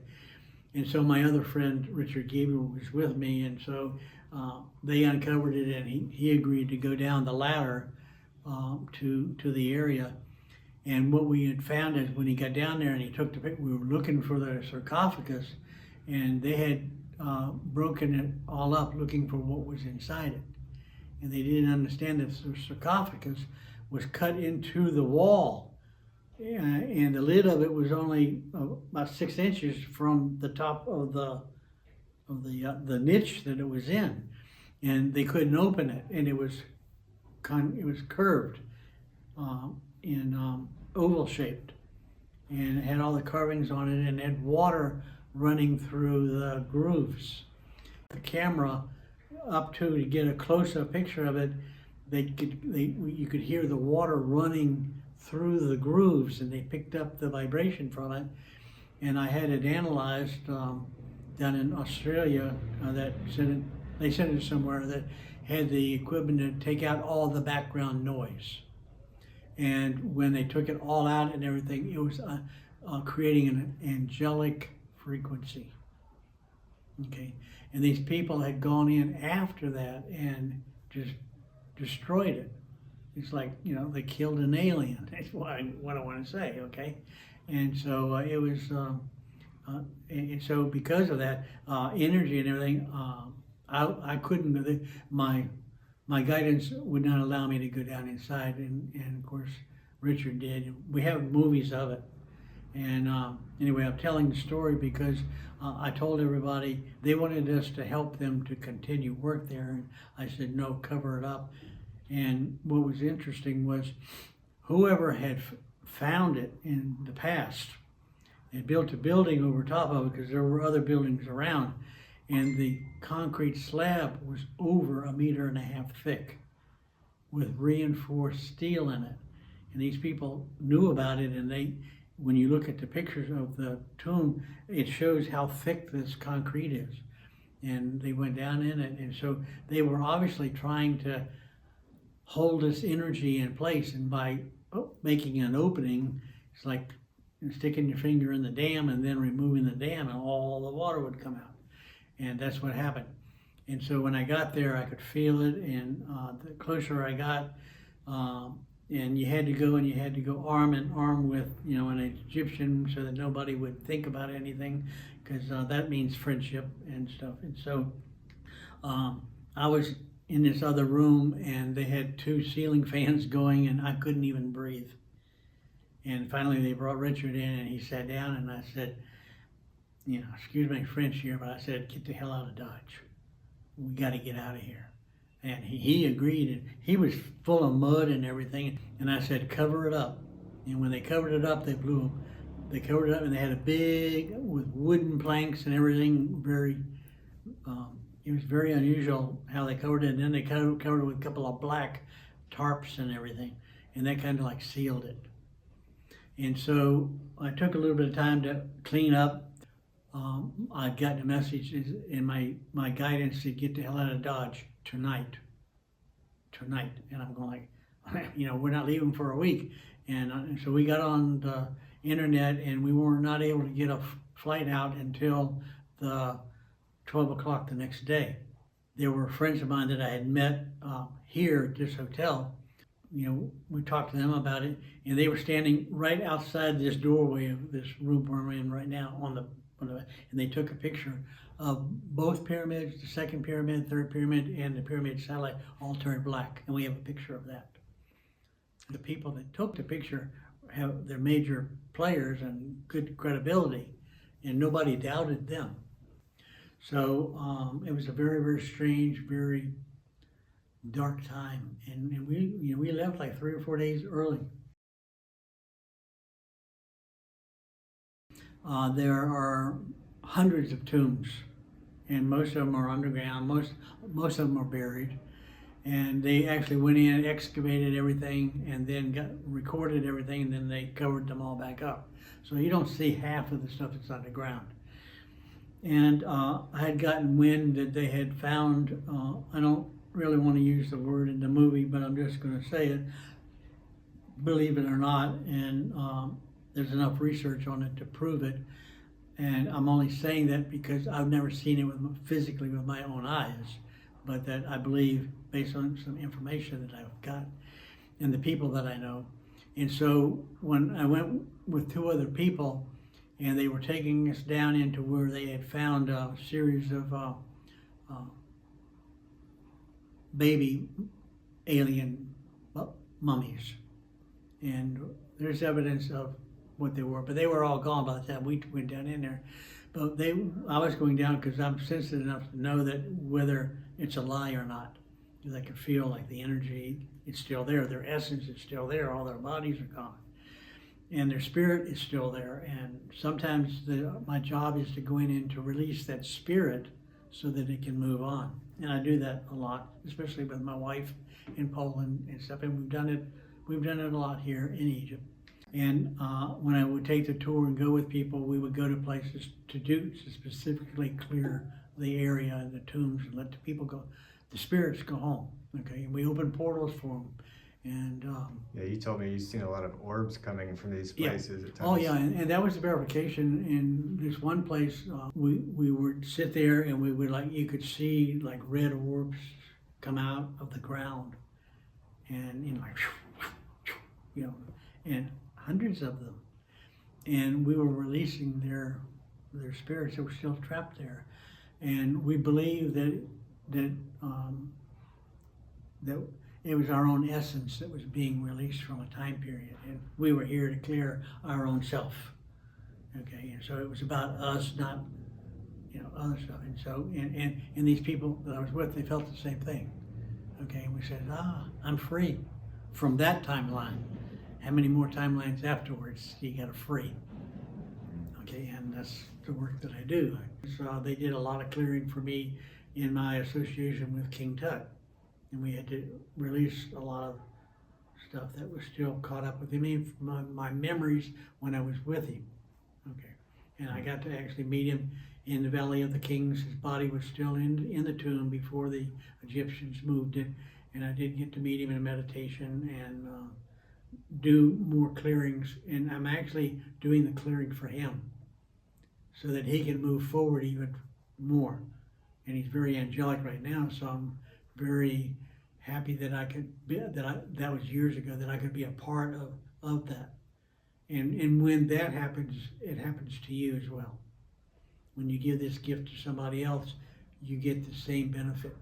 And so my other friend, Richard Gabriel, was with me, and so they uncovered it, and he agreed to go down the ladder to the area. And what we had found is when he got down there and he took the picture, we were looking for the sarcophagus, and they had broken it all up looking for what was inside it. And they didn't understand that the sarcophagus was cut into the wall, and the lid of it was only about 6 inches from the top of the niche that it was in, and they couldn't open it, and it was curved in oval shaped, and it had all the carvings on it, and it had water running through the grooves. The camera up to get a close-up picture of it, you could hear the water running through the grooves, and they picked up the vibration from it. And I had it analyzed down in Australia. They sent it somewhere that had the equipment to take out all the background noise. And when they took it all out and everything, it was creating an angelic frequency. Okay, and these people had gone in after that and just destroyed it. It's like, they killed an alien. That's what I want to say. Okay, and so it was, and so because of that energy and everything, I couldn't. My guidance would not allow me to go down inside, and of course Richard did. We have movies of it. And anyway, I'm telling the story because I told everybody they wanted us to help them to continue work there, and I said, no, cover it up. And what was interesting was whoever had found it in the past, they built a building over top of it because there were other buildings around, and the concrete slab was over 1.5 meters thick with reinforced steel in it. And these people knew about it, and when you look at the pictures of the tomb, it shows how thick this concrete is. And they went down in it, and so they were obviously trying to hold this energy in place, and by making an opening, it's like sticking your finger in the dam and then removing the dam, and all the water would come out. And that's what happened. And so when I got there, I could feel it, and the closer I got, and you had to go arm in arm with, an Egyptian, so that nobody would think about anything, because that means friendship and stuff. And so I was in this other room, and they had 2 ceiling fans going, and I couldn't even breathe. And finally they brought Richard in, and he sat down, and I said, excuse my French here, but I said, get the hell out of Dodge. We got to get out of here. And he agreed, and he was full of mud and everything. And I said, cover it up. And when they covered it up, they covered it up, and they had a big, with wooden planks and everything, it was very unusual how they covered it. And then they covered it with a couple of black tarps and everything. And that kind of like sealed it. And so I took a little bit of time to clean up. I'd gotten a message in my guidance to get the hell out of Dodge tonight. And I'm going like, we're not leaving for a week. And so we got on the internet, and we were not able to get a flight out until the 12 o'clock the next day. There were friends of mine that I had met here at this hotel. We talked to them about it, and they were standing right outside this doorway of this room we're in right now on the and they took a picture of both pyramids, the second pyramid, third pyramid, and the pyramid satellite all turned black, and we have a picture of that. The people that took the picture they're major players and good credibility, and nobody doubted them. So it was a very, very strange, very dark time, and we left like 3 or 4 days early. There are hundreds of tombs, and most of them are underground. Most of them are buried. And they actually went in, excavated everything, and then recorded everything, and then they covered them all back up. So you don't see half of the stuff that's underground. And I had gotten wind that they had found, I don't really want to use the word in the movie, but I'm just going to say it, believe it or not, and there's enough research on it to prove it. And I'm only saying that because I've never seen it physically with my own eyes, but that I believe based on some information that I've got and the people that I know. And so when I went with 2 other people, and they were taking us down into where they had found a series of baby alien mummies. And there's evidence of what they were, but they were all gone by the time we went down in there. But I was going down because I'm sensitive enough to know that whether it's a lie or not, because I can feel like the energy, it's still there, their essence is still there, all their bodies are gone. And their spirit is still there. And sometimes my job is to go in and to release that spirit so that it can move on. And I do that a lot, especially with my wife in Poland and stuff. And we've done it a lot here in Egypt. And when I would take the tour and go with people, we would go to places to specifically clear the area and the tombs and let the people go, the spirits go home. Okay, and we open portals for them. And yeah, you told me you've seen a lot of orbs coming from these places at times. Oh yeah, and that was the verification. In this one place, we would sit there and we would you could see like red orbs come out of the ground, and and hundreds of them, and we were releasing their spirits that were still trapped there, and we believe that it was our own essence that was being released from a time period, and we were here to clear our own self. Okay, and so it was about us, not other stuff. And so and these people that I was with, they felt the same thing. Okay, and we said, I'm free from that timeline. How many more timelines afterwards you got to free? Okay, and that's the work that I do. So they did a lot of clearing for me in my association with King Tut. And we had to release a lot of stuff that was still caught up with him, my memories when I was with him. Okay, and I got to actually meet him in the Valley of the Kings. His body was still in the tomb before the Egyptians moved it, and I did get to meet him in meditation and do more clearings. And I'm actually doing the clearing for him so that he can move forward even more. And he's very angelic right now, so I'm very happy that I could be, that was years ago, that I could be a part of that. And when that happens, it happens to you as well. When you give this gift to somebody else, you get the same benefit.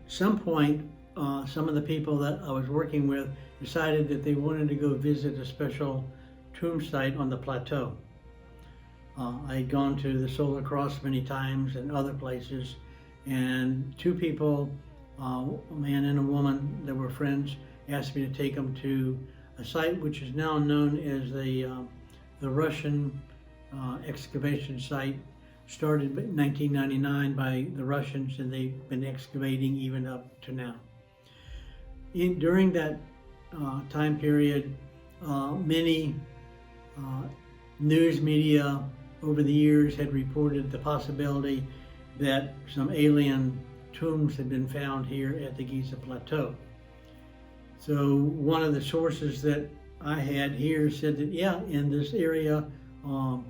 At some point, some of the people that I was working with decided that they wanted to go visit a special tomb site on the plateau. I had gone to the Solar Cross many times and other places, and 2 people, a man and a woman that were friends, asked me to take them to a site which is now known as the Russian excavation site, started in 1999 by the Russians, and they've been excavating even up to now. During that time period, many news media over the years had reported the possibility that some alien tombs had been found here at the Giza Plateau. So one of the sources that I had here said that, yeah, in this area on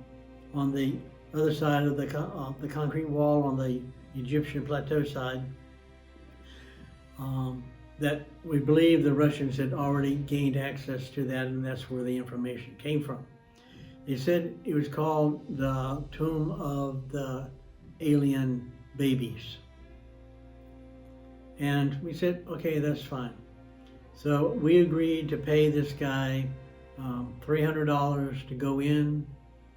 the other side of the concrete wall on the Egyptian plateau side, that we believe the Russians had already gained access to that, and that's where the information came from. They said it was called the Tomb of the Alien Babies. And we said, okay, that's fine. So we agreed to pay this guy $300 to go in.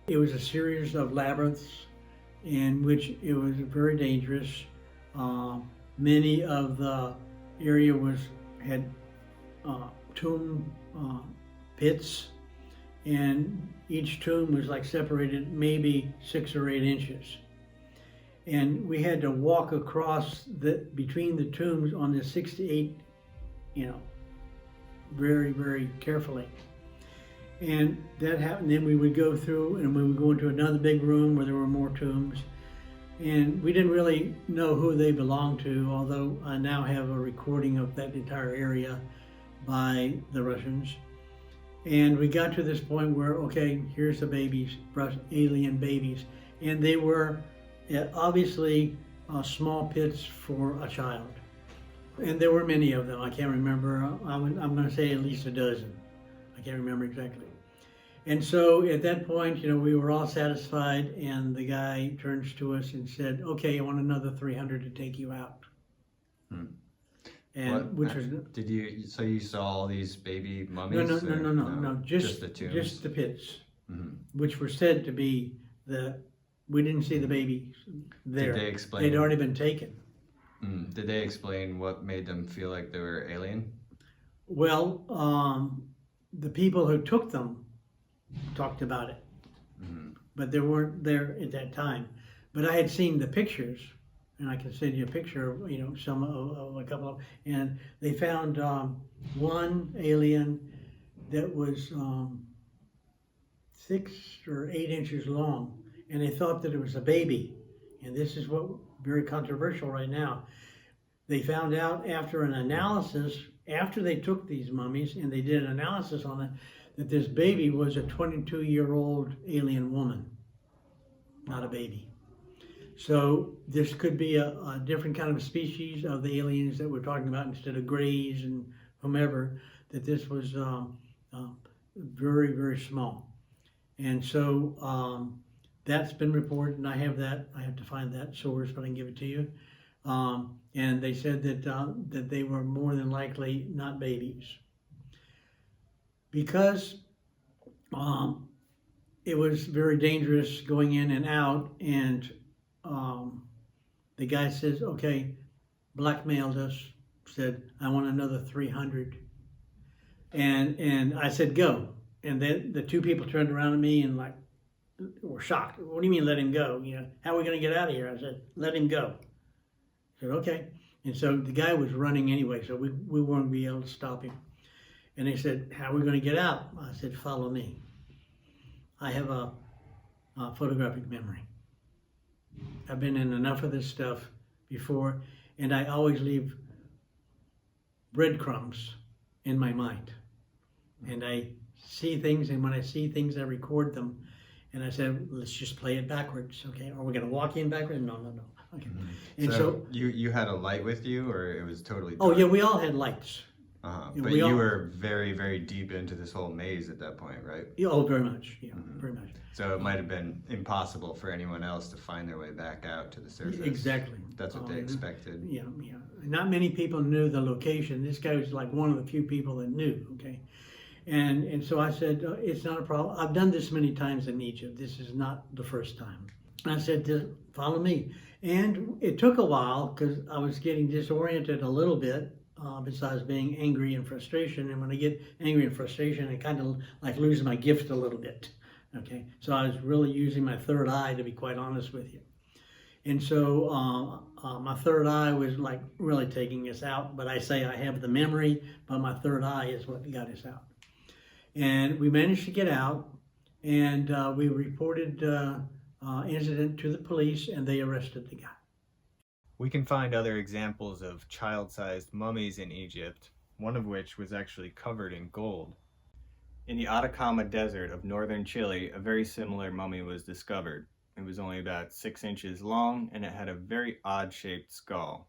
It was a series of labyrinths in which it was very dangerous. Many of the area had tomb pits, and each tomb was like separated maybe 6 or 8 inches. And we had to walk across between the tombs on the 6 to 8, very, very carefully. And that happened. Then we would go through and we would go into another big room where there were more tombs. And we didn't really know who they belonged to, although I now have a recording of that entire area by the Russians. And we got to this point where, okay, here's the babies, alien babies. And they were obviously small pits for a child. And there were many of them. I can't remember. I'm going to say at least a dozen. I can't remember exactly. And so at that point, we were all satisfied, and the guy turns to us and said, okay, I want another 300 to take you out. And so you saw all these baby mummies? No. Just the tombs? Just the pits, which were said to be we didn't see the babies there. Did they explain? They'd already been taken. Did they explain what made them feel like they were alien? Well, the people who took them talked about it, but they weren't there at that time. But I had seen the pictures, and I can send you a picture of some of a couple of, and they found one alien that was 6 or 8 inches long, and they thought that it was a baby. And this is what very controversial right now. They found out after an analysis, after they took these mummies and they did an analysis on it, that this baby was a 22-year-old alien woman, not a baby. So this could be a different kind of species of the aliens that we're talking about instead of greys and whomever, that this was very, very small. And so that's been reported, and I have that. I have to find that source, but I can give it to you. And they said that they were more than likely not babies. Because it was very dangerous going in and out, and the guy says, okay, blackmailed us, said, I want another 300. And I said, go. And then the 2 people turned around at me and were shocked. What do you mean let him go? How are we going to get out of here? I said, let him go. I said, okay. And so the guy was running anyway, so we weren't be able to stop him. And they said, how are we going to get out? I said, follow me. I have a photographic memory. I've been in enough of this stuff before, and I always leave breadcrumbs in my mind. And I see things, and when I see things, I record them. And I said, let's just play it backwards, okay? Are we going to walk in backwards? No. Okay. And so you had a light with you, or it was totally dark? Oh, yeah, we all had lights. But you were very, very deep into this whole maze at that point, right? Oh, very much. Yeah, very much. So it might have been impossible for anyone else to find their way back out to the surface. Exactly. That's what they expected. Yeah. Not many people knew the location. This guy was like one of the few people that knew, okay? And so I said, it's not a problem. I've done this many times in Egypt. This is not the first time. I said, follow me. And it took a while because I was getting disoriented a little bit. Besides being angry and frustration. And when I get angry and frustration, I kind of like lose my gift a little bit, okay? So I was really using my third eye, to be quite honest with you. And so my third eye was like really taking us out, but I say I have the memory, but my third eye is what got us out. And we managed to get out, and we reported incident to the police, and they arrested the guy. We can find other examples of child-sized mummies in Egypt, one of which was actually covered in gold. In the Atacama Desert of northern Chile, a very similar mummy was discovered. It was only about 6 inches long, and it had a very odd-shaped skull.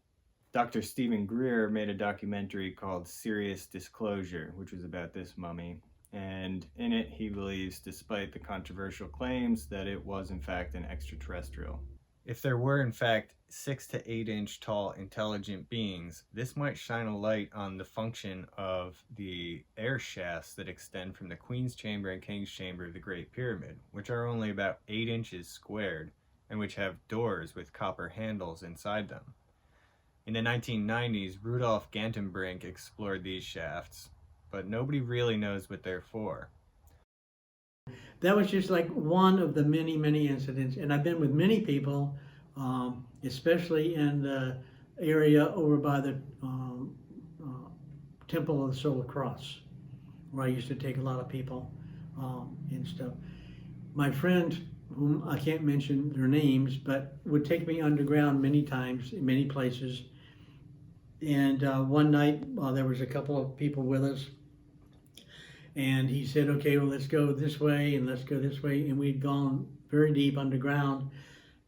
Dr. Stephen Greer made a documentary called Sirius Disclosure, which was about this mummy. And in it, he believes, despite the controversial claims, that it was in fact an extraterrestrial. If there were in fact 6 to 8 inch tall intelligent beings, this might shine a light on the function of the air shafts that extend from the Queen's Chamber and King's Chamber of the Great Pyramid, which are only about 8 inches squared and which have doors with copper handles inside them. In the 1990s, Rudolf Gantenbrink explored these shafts, but nobody really knows what they're for. That was just like one of the many, many incidents. And I've been with many people, especially in the area over by the Temple of the Solar Cross, where I used to take a lot of people and stuff. My friend, whom I can't mention their names, but would take me underground many times in many places. And one night, there was a couple of people with us, and he said, okay, well, let's go this way and let's go this way. And we'd gone very deep underground,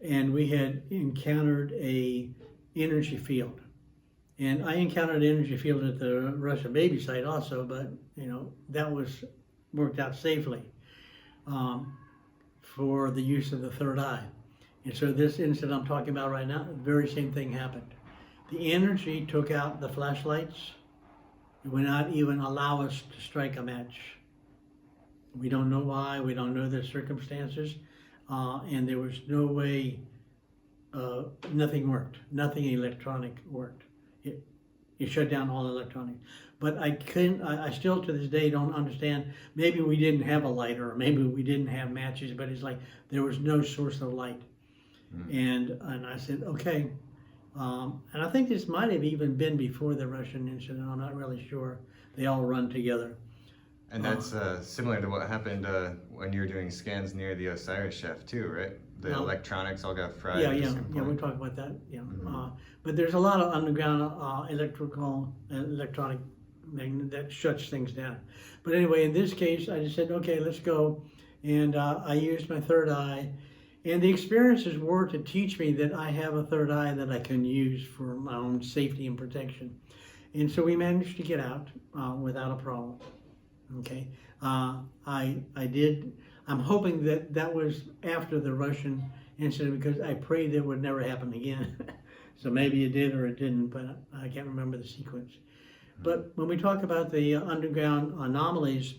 and we had encountered a energy field. And I encountered an energy field at the Russian baby site also, but that was worked out safely for the use of the third eye. And so this incident I'm talking about right now, the very same thing happened. The energy took out the flashlights. It would not even allow us to strike a match. We don't know why, we don't know the circumstances, and there was no way, nothing worked. Nothing electronic worked. It shut down all electronics. But I still to this day don't understand, maybe we didn't have a lighter, or maybe we didn't have matches, but it's like there was no source of light. And I said, okay. And I think this might have even been before the Russian incident. I'm not really sure. They all run together. And that's similar to what happened when you were doing scans near the Osiris shaft too, right? The electronics all got fried. Yeah, we'll talk about that. Yeah, but there's a lot of underground electronic that shuts things down. But anyway, in this case, I just said, okay, let's go. And I used my third eye. And the experiences were to teach me that I have a third eye that I can use for my own safety and protection. And so we managed to get out without a problem. Okay, I did. I'm hoping that was after the Russian incident, because I prayed that it would never happen again. So maybe it did or it didn't, but I can't remember the sequence. But when we talk about the underground anomalies,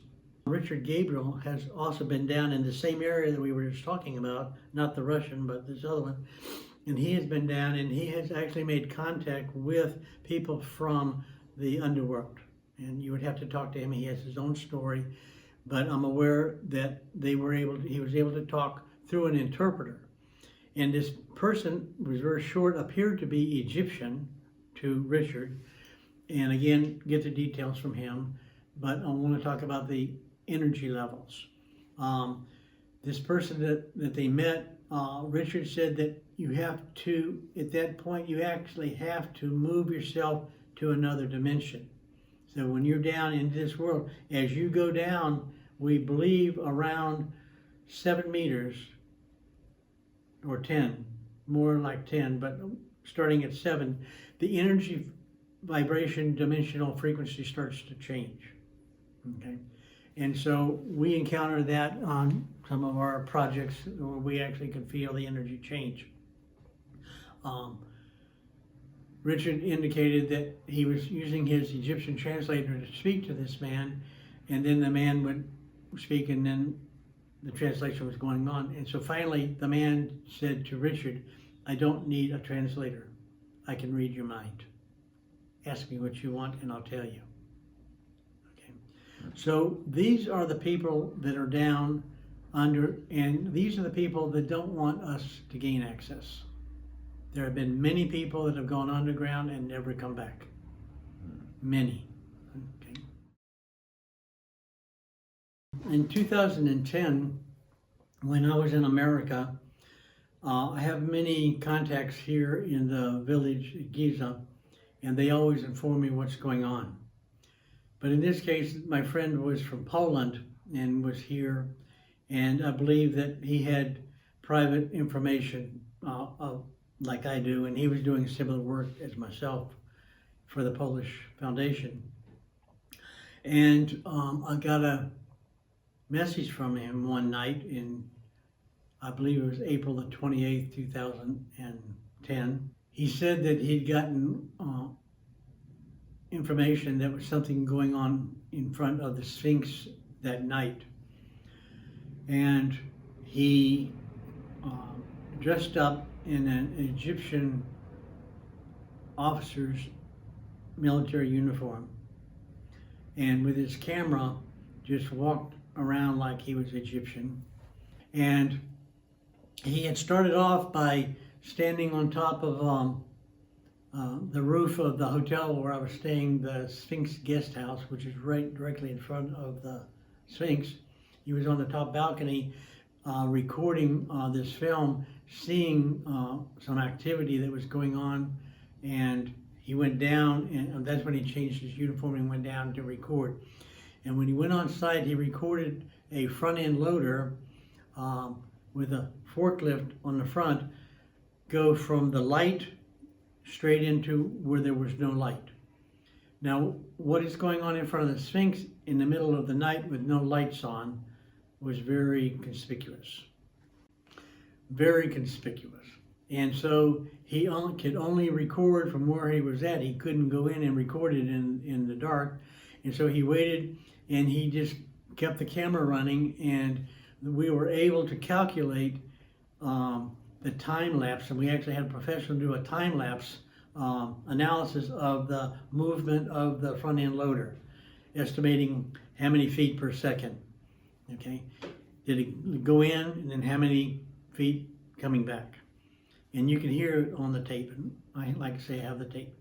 Richard Gabriel has also been down in the same area that we were just talking about, not the Russian, but this other one. And he has been down, and he has actually made contact with people from the underworld. And you would have to talk to him. He has his own story, but I'm aware that he was able to talk through an interpreter. And this person was very short, appeared to be Egyptian to Richard. And again, get the details from him. But I want to talk about the energy levels. This person that they met, Richard said that you have to, at that point, you actually have to move yourself to another dimension. So when you're down in this world, as you go down, we believe around 7 meters or 10, more like 10, but starting at 7, the energy vibration dimensional frequency starts to change. Okay. And so we encounter that on some of our projects where we actually can feel the energy change. Richard indicated that he was using his Egyptian translator to speak to this man, and then the man would speak, and then the translation was going on. And so finally the man said to Richard, I don't need a translator. I can read your mind. Ask me what you want and I'll tell you. Okay. So these are the people that are down under, and these are the people that don't want us to gain access. There have been many people that have gone underground and never come back. Many. Okay. In 2010, when I was in America, I have many contacts here in the village GIZA, and they always inform me what's going on. But in this case, my friend was from Poland and was here, and I believe that he had private information like I do, and he was doing similar work as myself for the Polish Foundation. And I got a message from him one night in, I believe it was April the 28th, 2010. He said that he'd gotten information that was something going on in front of the Sphinx that night. And he dressed up in an Egyptian officer's military uniform, and with his camera just walked around like he was Egyptian. And he had started off by standing on top of the roof of the hotel where I was staying, the Sphinx guest house, which is right directly in front of the Sphinx. He was on the top balcony recording this film, seeing some activity that was going on, and he went down, and that's when he changed his uniform and went down to record. And when he went on site, he recorded a front-end loader with a forklift on the front go from the light straight into where there was no light. Now, what is going on in front of the Sphinx in the middle of the night with no lights on was very conspicuous. Very conspicuous. And so he could only record from where he was at. He couldn't go in and record it in the dark. And so he waited, and he just kept the camera running, and we were able to calculate the time lapse, and we actually had a professional do a time lapse analysis of the movement of the front end loader, estimating how many feet per second. Okay, did it go in, and then how many feet coming back? And you can hear it on the tape, and I like to say I have the tape,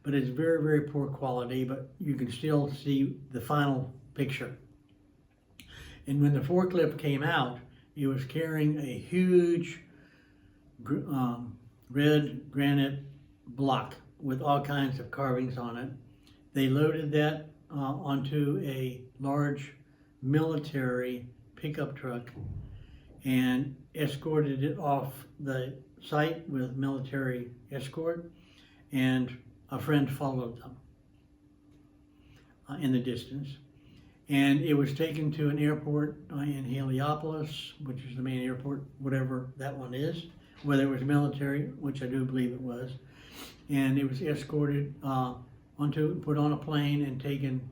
but it's very, very poor quality, but you can still see the final picture. And when the forklift came out, it was carrying a huge red granite block with all kinds of carvings on it. They loaded that onto a large military pickup truck and escorted it off the site with military escort, and a friend followed them in the distance. And it was taken to an airport in Heliopolis, which is the main airport, whatever that one is, whether it was military, which I do believe it was. And it was escorted put on a plane and taken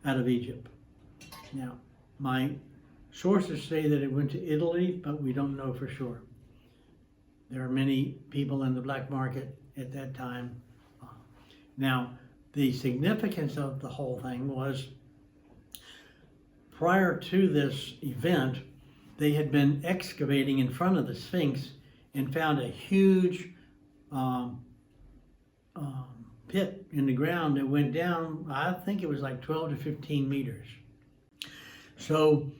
out of Egypt. Now, my sources say that it went to Italy, but we don't know for sure. There are many people in the black market at that time. Now, the significance of the whole thing was, prior to this event, they had been excavating in front of the Sphinx and found a huge pit in the ground that went down, I think it was like 12 to 15 meters. So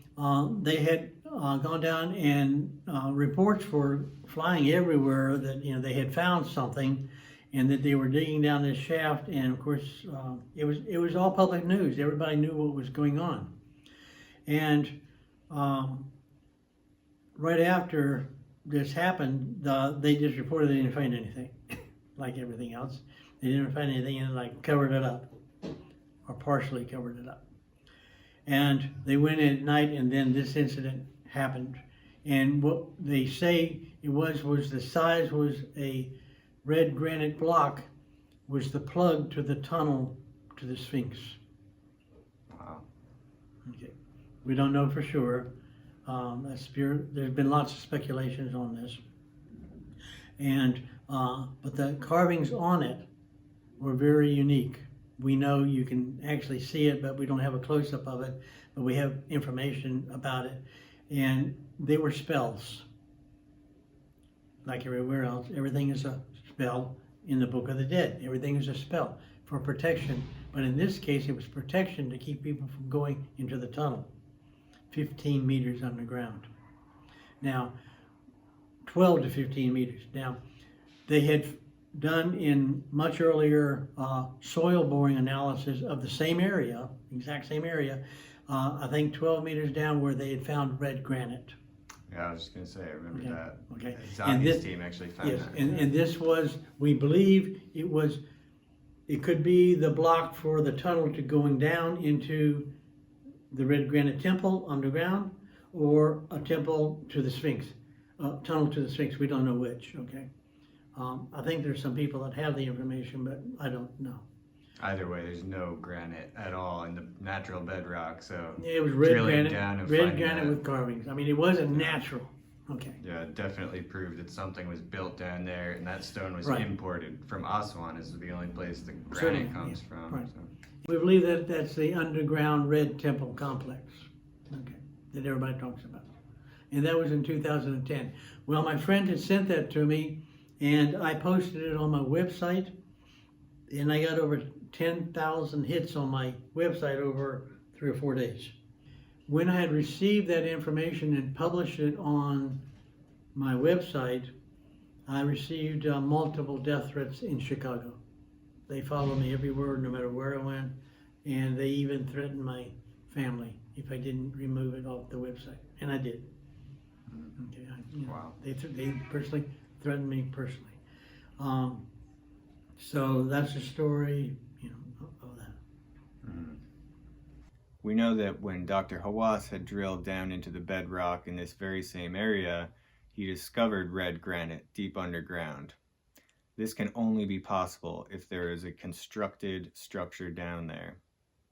they had gone down, and reports were flying everywhere that they had found something, and that they were digging down this shaft. And of course, it was all public news. Everybody knew what was going on. And right after this happened, they just reported they didn't find anything, like everything else. They didn't find anything, and like covered it up, or partially covered it up. And they went in at night, and then this incident happened. And what they say it was the size was a red granite block, was the plug to the tunnel to the Sphinx. Wow. Okay. We don't know for sure. There's been lots of speculations on this. And but the carvings on it were very unique. We know you can actually see it, but we don't have a close-up of it, but we have information about it. And they were spells. Like everywhere else, everything is a spell in the Book of the Dead. Everything is a spell for protection. But in this case, it was protection to keep people from going into the tunnel, 15 meters underground. Now, 12 to 15 meters. Now, they had done in much earlier soil boring analysis of the same area, exact same area, I think 12 meters down, where they had found red granite. Yeah, I was just gonna say, I remember Okay. that. Okay. Zombies team actually found Yes, that. and this was, we believe it could be the block for the tunnel to going down into the red granite temple underground, or a temple to the Sphinx, tunnel to the Sphinx. We don't know which. Okay. I think there's some people that have the information, but I don't know. Either way, there's no granite at all in the natural bedrock, so It was red drilling granite, down and red finding granite that- with carvings. I mean, it wasn't natural. Okay. Yeah, it definitely proved that something was built down there, and that stone was Right. imported from Aswan. Is the only place the Certainly, granite comes yeah, from. right. So. We believe that that's the underground red temple complex, okay, that everybody talks about. And that was in 2010. Well, my friend had sent that to me, and I posted it on my website, and I got over 10,000 hits on my website over 3 or 4 days. When I had received that information and published it on my website, I received multiple death threats in Chicago. They follow me everywhere, no matter where I went, and they even threatened my family if I didn't remove it off the website, and I did. Okay, Wow. They personally threatened me personally. So that's the story, of that. Mhm. We know that when Dr. Hawass had drilled down into the bedrock in this very same area, he discovered red granite deep underground. This can only be possible if there is a constructed structure down there.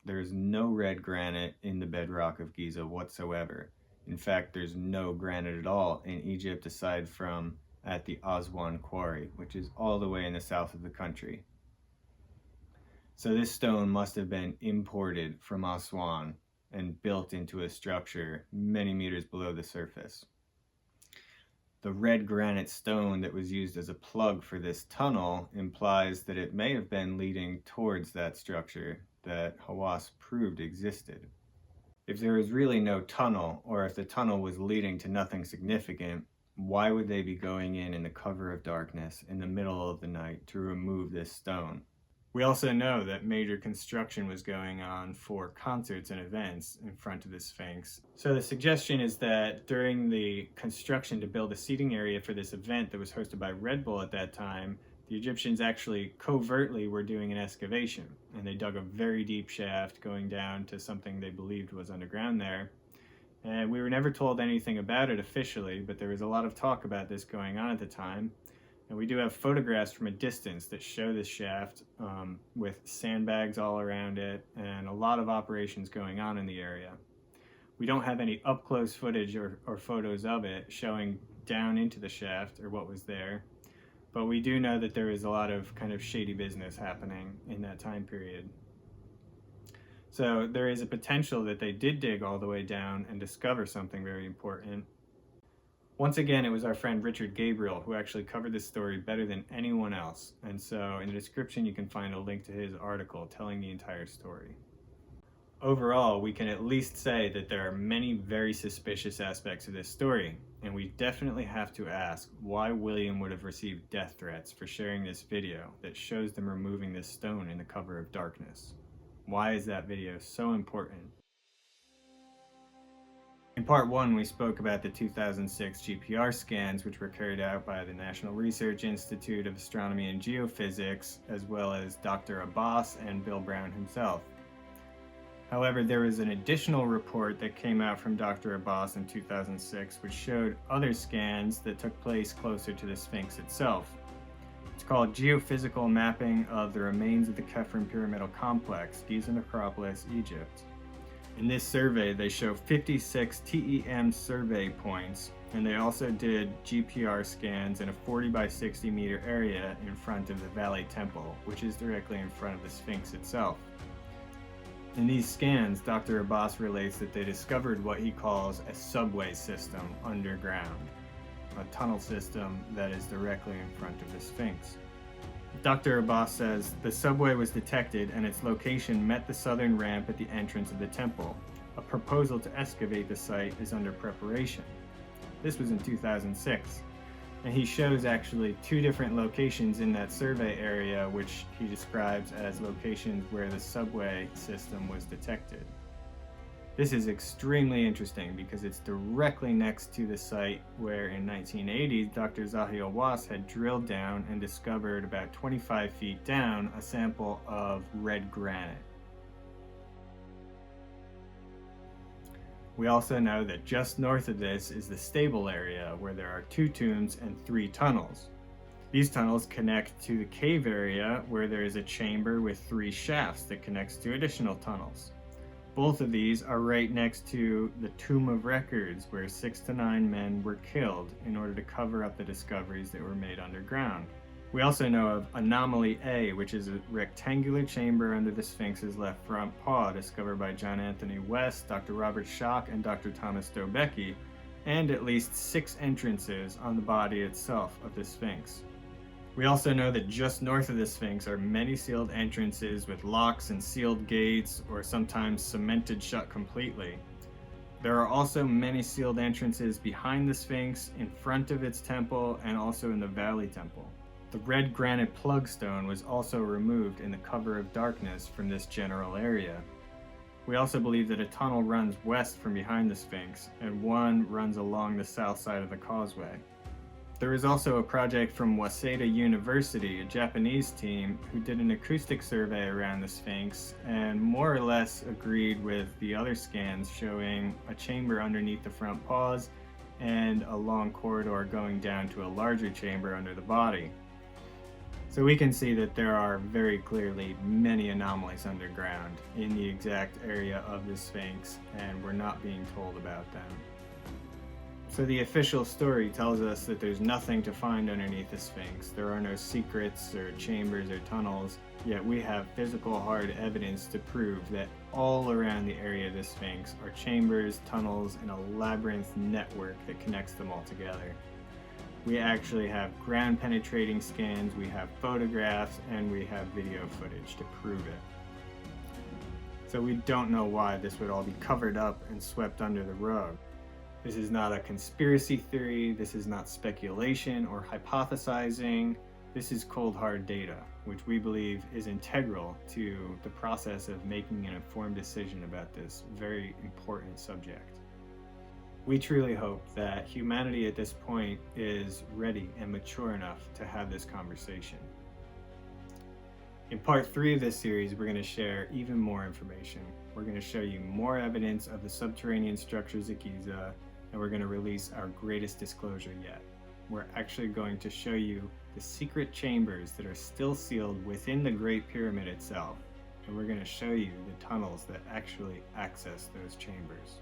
There is no red granite in the bedrock of Giza whatsoever. In fact, there's no granite at all in Egypt aside from at the Aswan quarry, which is all the way in the south of the country. So this stone must have been imported from Aswan and built into a structure many meters below the surface. The red granite stone that was used as a plug for this tunnel implies that it may have been leading towards that structure that Hawass proved existed. If there was really no tunnel, or if the tunnel was leading to nothing significant, why would they be going in the cover of darkness in the middle of the night to remove this stone? We also know that major construction was going on for concerts and events in front of the Sphinx. So the suggestion is that during the construction to build a seating area for this event that was hosted by Red Bull at that time, the Egyptians actually covertly were doing an excavation, and they dug a very deep shaft going down to something they believed was underground there. And we were never told anything about it officially, but there was a lot of talk about this going on at the time. And we do have photographs from a distance that show this shaft with sandbags all around it and a lot of operations going on in the area. We don't have any up-close footage or photos of it showing down into the shaft or what was there, but we do know that there was a lot of kind of shady business happening in that time period. So there is a potential that they did dig all the way down and discover something very important. Once again, it was our friend Richard Gabriel who actually covered this story better than anyone else. And so in the description, you can find a link to his article telling the entire story. Overall, we can at least say that there are many very suspicious aspects of this story, and we definitely have to ask why William would have received death threats for sharing this video that shows them removing this stone in the cover of darkness. Why is that video so important? In part 1, we spoke about the 2006 GPR scans, which were carried out by the National Research Institute of Astronomy and Geophysics, as well as Dr. Abbas and Bill Brown himself. However, there was an additional report that came out from Dr. Abbas in 2006, which showed other scans that took place closer to the Sphinx itself. It's called Geophysical Mapping of the Remains of the Khafre Pyramidal Complex, Giza Necropolis, Egypt. In this survey, they show 56 TEM survey points, and they also did GPR scans in a 40 by 60 meter area in front of the Valley Temple, which is directly in front of the Sphinx itself. In these scans, Dr. Abbas relates that they discovered what he calls a subway system underground, a tunnel system that is directly in front of the Sphinx. Dr. Abbas says the subway was detected and its location met the southern ramp at the entrance of the temple. A proposal to excavate the site is under preparation. This was in 2006, and he shows actually 2 different locations in that survey area which he describes as locations where the subway system was detected. This is extremely interesting because it's directly next to the site where in 1980 Dr. Zahil Was had drilled down and discovered about 25 feet down a sample of red granite. We also know that just north of this is the stable area where there are 2 tombs and 3 tunnels. These tunnels connect to the cave area where there is a chamber with 3 shafts that connects to additional tunnels. Both of these are right next to the Tomb of Records, where 6 to 9 men were killed in order to cover up the discoveries that were made underground. We also know of Anomaly A, which is a rectangular chamber under the Sphinx's left front paw, discovered by John Anthony West, Dr. Robert Schock, and Dr. Thomas Dobecki, and at least 6 entrances on the body itself of the Sphinx. We also know that just north of the Sphinx are many sealed entrances with locks and sealed gates, or sometimes cemented shut completely. There are also many sealed entrances behind the Sphinx, in front of its temple, and also in the Valley Temple. The red granite plugstone was also removed in the cover of darkness from this general area. We also believe that a tunnel runs west from behind the Sphinx, and one runs along the south side of the causeway. There is also a project from Waseda University, a Japanese team, who did an acoustic survey around the Sphinx and more or less agreed with the other scans showing a chamber underneath the front paws and a long corridor going down to a larger chamber under the body. So we can see that there are very clearly many anomalies underground in the exact area of the Sphinx, and we're not being told about them. So the official story tells us that there's nothing to find underneath the Sphinx. There are no secrets or chambers or tunnels, yet we have physical hard evidence to prove that all around the area of the Sphinx are chambers, tunnels, and a labyrinth network that connects them all together. We actually have ground penetrating scans, we have photographs, and we have video footage to prove it. So we don't know why this would all be covered up and swept under the rug. This is not a conspiracy theory, this is not speculation or hypothesizing, this is cold hard data, which we believe is integral to the process of making an informed decision about this very important subject. We truly hope that humanity at this point is ready and mature enough to have this conversation. In part 3 of this series, we're going to share even more information. We're going to show you more evidence of the subterranean structures at Giza, and we're going to release our greatest disclosure yet. We're actually going to show you the secret chambers that are still sealed within the Great Pyramid itself, and we're going to show you the tunnels that actually access those chambers.